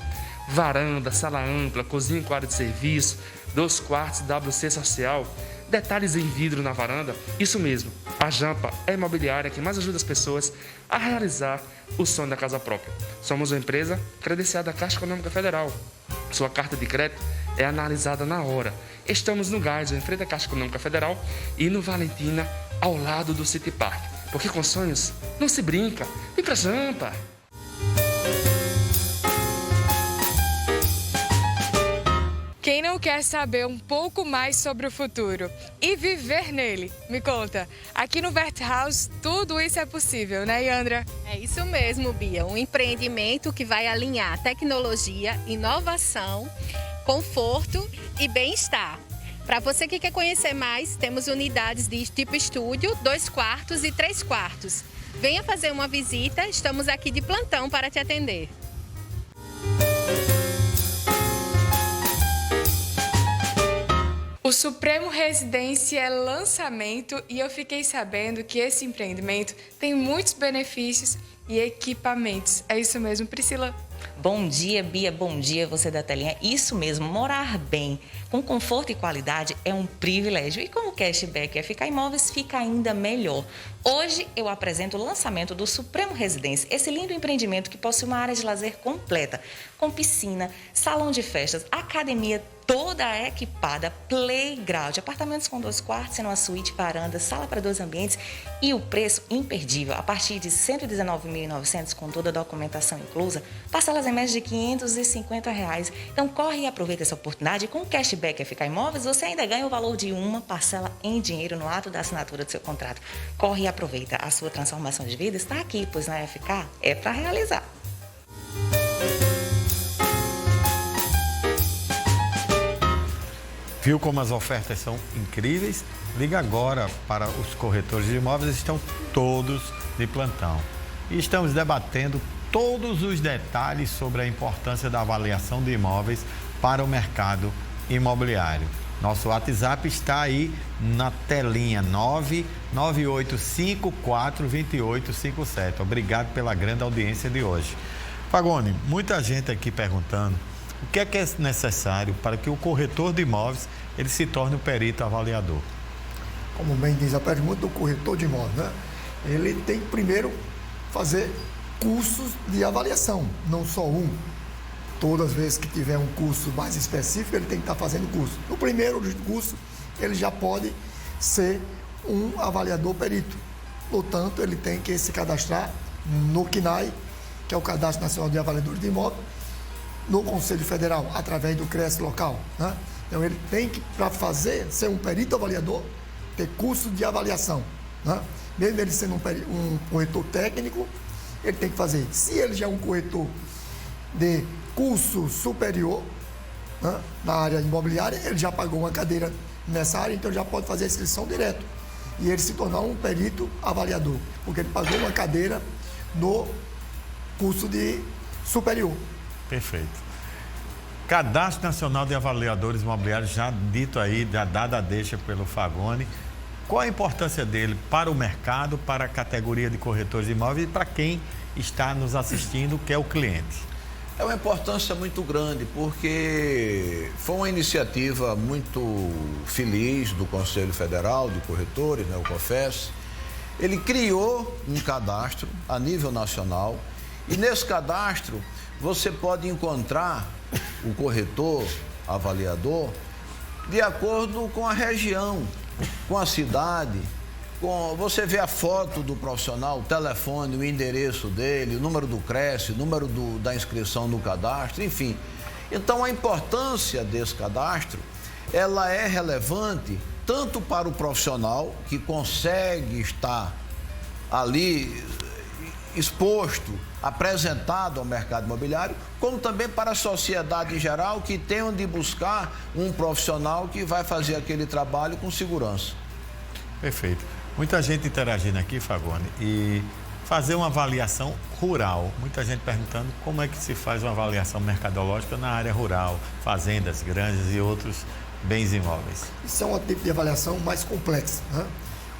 varanda, sala ampla, cozinha com área de serviço, 2 quartos, WC social, detalhes em vidro na varanda. Isso mesmo, a Jampa é a imobiliária que mais ajuda as pessoas a realizar o sonho da casa própria. Somos uma empresa credenciada à Caixa Econômica Federal. Sua carta de crédito é analisada na hora. Estamos no Geisel, em frente à Caixa Econômica Federal, e no Valentina, ao lado do City Park. Porque com sonhos não se brinca. Vem pra Jampa! Quem não quer saber um pouco mais sobre o futuro e viver nele? Me conta, aqui no Vert House tudo isso é possível, né, Yandra? É isso mesmo, Bia. Um empreendimento que vai alinhar tecnologia, inovação, conforto e bem-estar. Para você que quer conhecer mais, temos unidades de tipo estúdio, 2 quartos e 3 quartos. Venha fazer uma visita, estamos aqui de plantão para te atender. O Supremo Residência é lançamento e eu fiquei sabendo que esse empreendimento tem muitos benefícios e equipamentos. É isso mesmo, Priscila? Bom dia, Bia. Bom dia, você da telinha. Isso mesmo, morar bem, com conforto e qualidade é um privilégio. E com o cashback FK Imóveis fica ainda melhor. Hoje eu apresento o lançamento do Supremo Residência, esse lindo empreendimento que possui uma área de lazer completa, com piscina, salão de festas, academia toda equipada, playground, apartamentos com 2 quartos, sendo uma suíte, varanda, sala para 2 ambientes e o preço imperdível, a partir de R$ 119.900 com toda a documentação inclusa, parcelas em média de R$ 550. Então corre e aproveita essa oportunidade. Com o cashback FK Imóveis, você ainda ganha o valor de uma parcela em dinheiro no ato da assinatura do seu contrato. Corre e aproveita. A sua transformação de vida está aqui, pois na FK é para realizar. Viu como as ofertas são incríveis? Liga agora para os corretores de imóveis, estão todos de plantão. E estamos debatendo todos os detalhes sobre a importância da avaliação de imóveis para o mercado imobiliário. Nosso WhatsApp está aí na telinha, 998542857. Obrigado pela grande audiência de hoje. Fagone, muita gente aqui perguntando o que é necessário para que o corretor de imóveis ele se torne um perito avaliador. Como bem diz a pergunta, o corretor de imóveis, né? Ele tem que primeiro fazer cursos de avaliação, não só um. Todas as vezes que tiver um curso mais específico, ele tem que estar fazendo curso. No primeiro curso, ele já pode ser um avaliador perito. Portanto, ele tem que se cadastrar no CNAI, que é o Cadastro Nacional de Avaliadores de Imóveis, no Conselho Federal, através do CRES local, né? Então, ele tem que, para ser um perito avaliador, ter curso de avaliação, né? Mesmo ele sendo um corretor técnico, ele tem que fazer. Se ele já é um corretor de curso superior, né, na área imobiliária, ele já pagou uma cadeira nessa área, então já pode fazer a inscrição direto. E ele se tornar um perito avaliador, porque ele pagou uma cadeira no curso de superior. Perfeito. Cadastro Nacional de Avaliadores Imobiliários, já dito aí, já dada a deixa pelo Fagone. Qual a importância dele para o mercado, para a categoria de corretores de imóveis e para quem está nos assistindo, que é o cliente? É uma importância muito grande, porque foi uma iniciativa muito feliz do Conselho Federal de Corretores, né, o COFES. Ele criou um cadastro a nível nacional e nesse cadastro você pode encontrar o corretor avaliador de acordo com a região, com a cidade, você vê a foto do profissional, o telefone, o endereço dele, o número do CRES, o número da inscrição no cadastro, enfim. Então, a importância desse cadastro, ela é relevante tanto para o profissional que consegue estar ali exposto, apresentado ao mercado imobiliário, como também para a sociedade em geral, que tem onde buscar um profissional que vai fazer aquele trabalho com segurança. Perfeito. Muita gente interagindo aqui, Fagone, e fazer uma avaliação rural. Muita gente perguntando como é que se faz uma avaliação mercadológica na área rural, fazendas, granjas e outros bens imóveis. Isso é um tipo de avaliação mais complexa, né?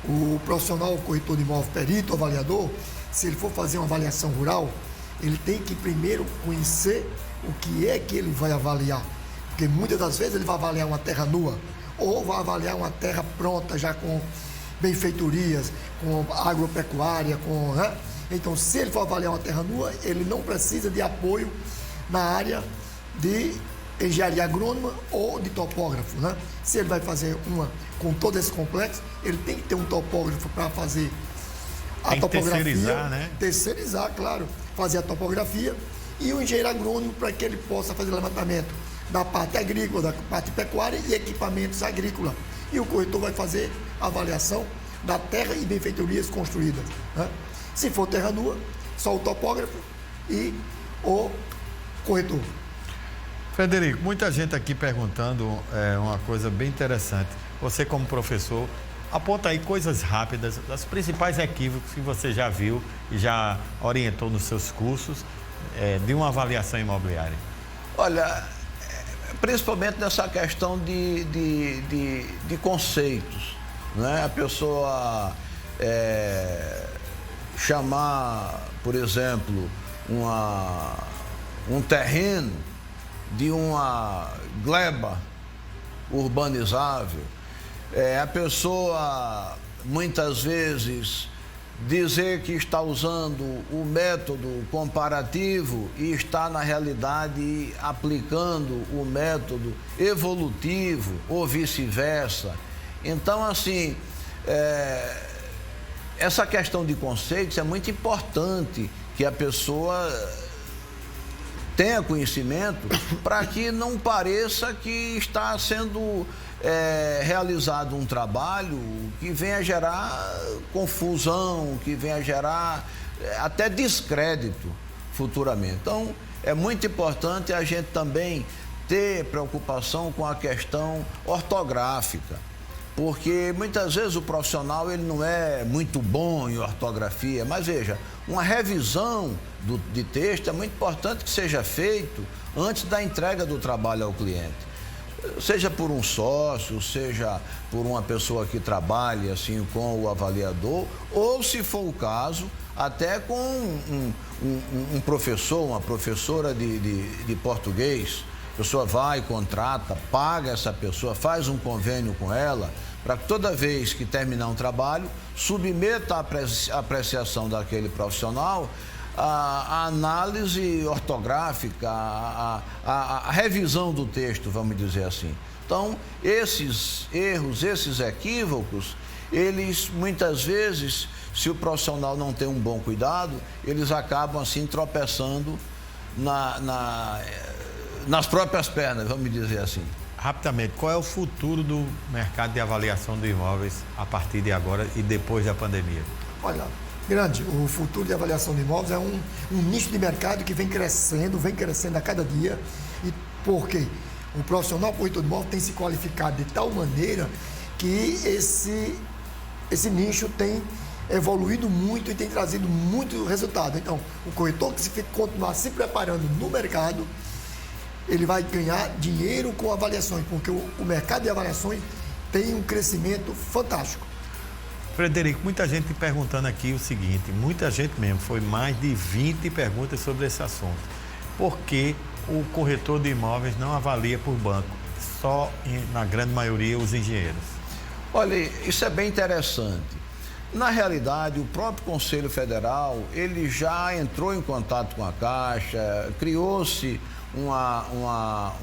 O profissional, o corretor de imóvel, perito, avaliador, se ele for fazer uma avaliação rural, ele tem que primeiro conhecer o que é que ele vai avaliar. Porque muitas das vezes ele vai avaliar uma terra nua ou vai avaliar uma terra pronta, já com benfeitorias, com agropecuária, né? Então, se ele for avaliar uma terra nua, ele não precisa de apoio na área de engenharia agrônoma ou de topógrafo, né? Se ele vai fazer uma com todo esse complexo, ele tem que ter um topógrafo para fazer a topografia. Terceirizar, né? Terceirizar, claro. Fazer a topografia e o engenheiro agrônomo para que ele possa fazer levantamento da parte agrícola, da parte pecuária e equipamentos agrícolas. E o corretor vai fazer a avaliação da terra e benfeitorias construídas, né? Se for terra nua, só o topógrafo e o corretor. Frederico, muita gente aqui perguntando uma coisa bem interessante. Você, como professor, aponta aí coisas rápidas, das principais equívocos que você já viu e já orientou nos seus cursos de uma avaliação imobiliária. Olha, principalmente nessa questão de conceitos, né? A pessoa chamar, por exemplo, um terreno de uma gleba urbanizável, a pessoa muitas vezes dizer que está usando o método comparativo e está na realidade aplicando o método evolutivo ou vice-versa. Então, assim, essa questão de conceitos é muito importante que a pessoa tenha conhecimento para que não pareça que está sendo realizado um trabalho que venha gerar confusão, que venha gerar até descrédito futuramente. Então, é muito importante a gente também ter preocupação com a questão ortográfica, porque muitas vezes o profissional ele não é muito bom em ortografia, mas veja, uma revisão de texto é muito importante que seja feito antes da entrega do trabalho ao cliente. Seja por um sócio, seja por uma pessoa que trabalhe assim com o avaliador, ou se for o caso, até com um professor, uma professora de português. A pessoa vai, contrata, paga essa pessoa, faz um convênio com ela, para que toda vez que terminar um trabalho, submeta a apreciação daquele profissional a análise ortográfica, a revisão do texto, vamos dizer assim. Então, esses erros, esses equívocos, eles muitas vezes, se o profissional não tem um bom cuidado, eles acabam assim tropeçando nas próprias pernas, vamos dizer assim. Rapidamente, qual é o futuro do mercado de avaliação de imóveis a partir de agora e depois da pandemia? Olha, grande, o futuro de avaliação de imóveis é um nicho de mercado que vem crescendo a cada dia. E por quê? O profissional corretor de imóvel tem se qualificado de tal maneira que esse nicho tem evoluído muito e tem trazido muito resultado. Então, o corretor que se continuar se preparando no mercado, ele vai ganhar dinheiro com avaliações, porque o mercado de avaliações tem um crescimento fantástico. Frederico, muita gente perguntando aqui o seguinte, muita gente mesmo, foi mais de 20 perguntas sobre esse assunto. Por que o corretor de imóveis não avalia por banco, só na grande maioria os engenheiros? Olha, isso é bem interessante. Na realidade, o próprio Conselho Federal, ele já entrou em contato com a Caixa, criou-se uma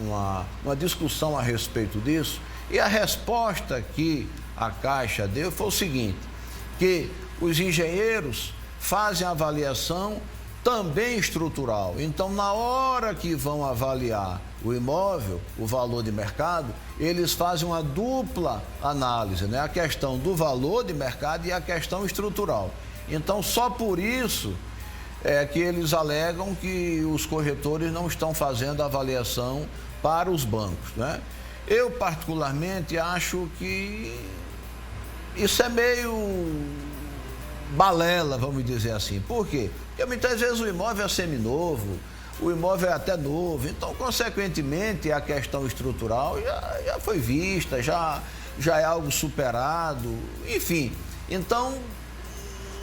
discussão a respeito disso, e a resposta que a Caixa deu foi o seguinte, que os engenheiros fazem avaliação também estrutural. Então, na hora que vão avaliar o imóvel, o valor de mercado, eles fazem uma dupla análise, né? A questão do valor de mercado e a questão estrutural. Então, só por isso é que eles alegam que os corretores não estão fazendo avaliação para os bancos, né? Eu, particularmente, acho que isso é meio balela, vamos dizer assim. Por quê? Porque muitas vezes o imóvel é seminovo, o imóvel é até novo, então, consequentemente, a questão estrutural já foi vista, já é algo superado, enfim. Então,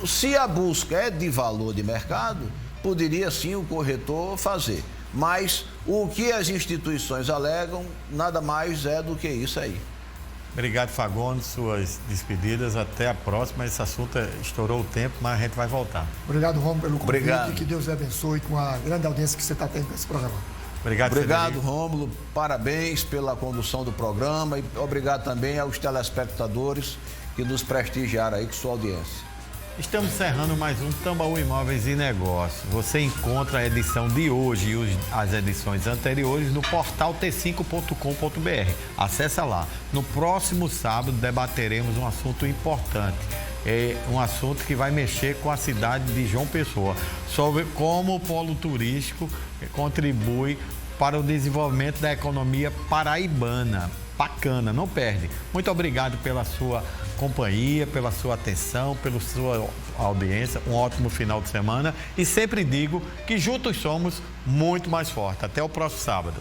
se a busca é de valor de mercado, poderia sim o corretor fazer. Mas o que as instituições alegam, nada mais é do que isso aí. Obrigado, Fagones, suas despedidas. Até a próxima. Esse assunto estourou o tempo, mas a gente vai voltar. Obrigado, Rômulo, pelo convite. Obrigado. Que Deus abençoe com a grande audiência que você está tendo nesse programa. Obrigado, Rômulo. Parabéns pela condução do programa e obrigado também aos telespectadores que nos prestigiaram aí com sua audiência. Estamos encerrando mais um Tambaú Imóveis e Negócios. Você encontra a edição de hoje e as edições anteriores no portal t5.com.br. Acesse lá. No próximo sábado debateremos um assunto importante. É um assunto que vai mexer com a cidade de João Pessoa, sobre como o polo turístico contribui para o desenvolvimento da economia paraibana. Bacana, não perde. Muito obrigado pela sua companhia, pela sua atenção, pela sua audiência. Um ótimo final de semana. E sempre digo que juntos somos muito mais fortes. Até o próximo sábado.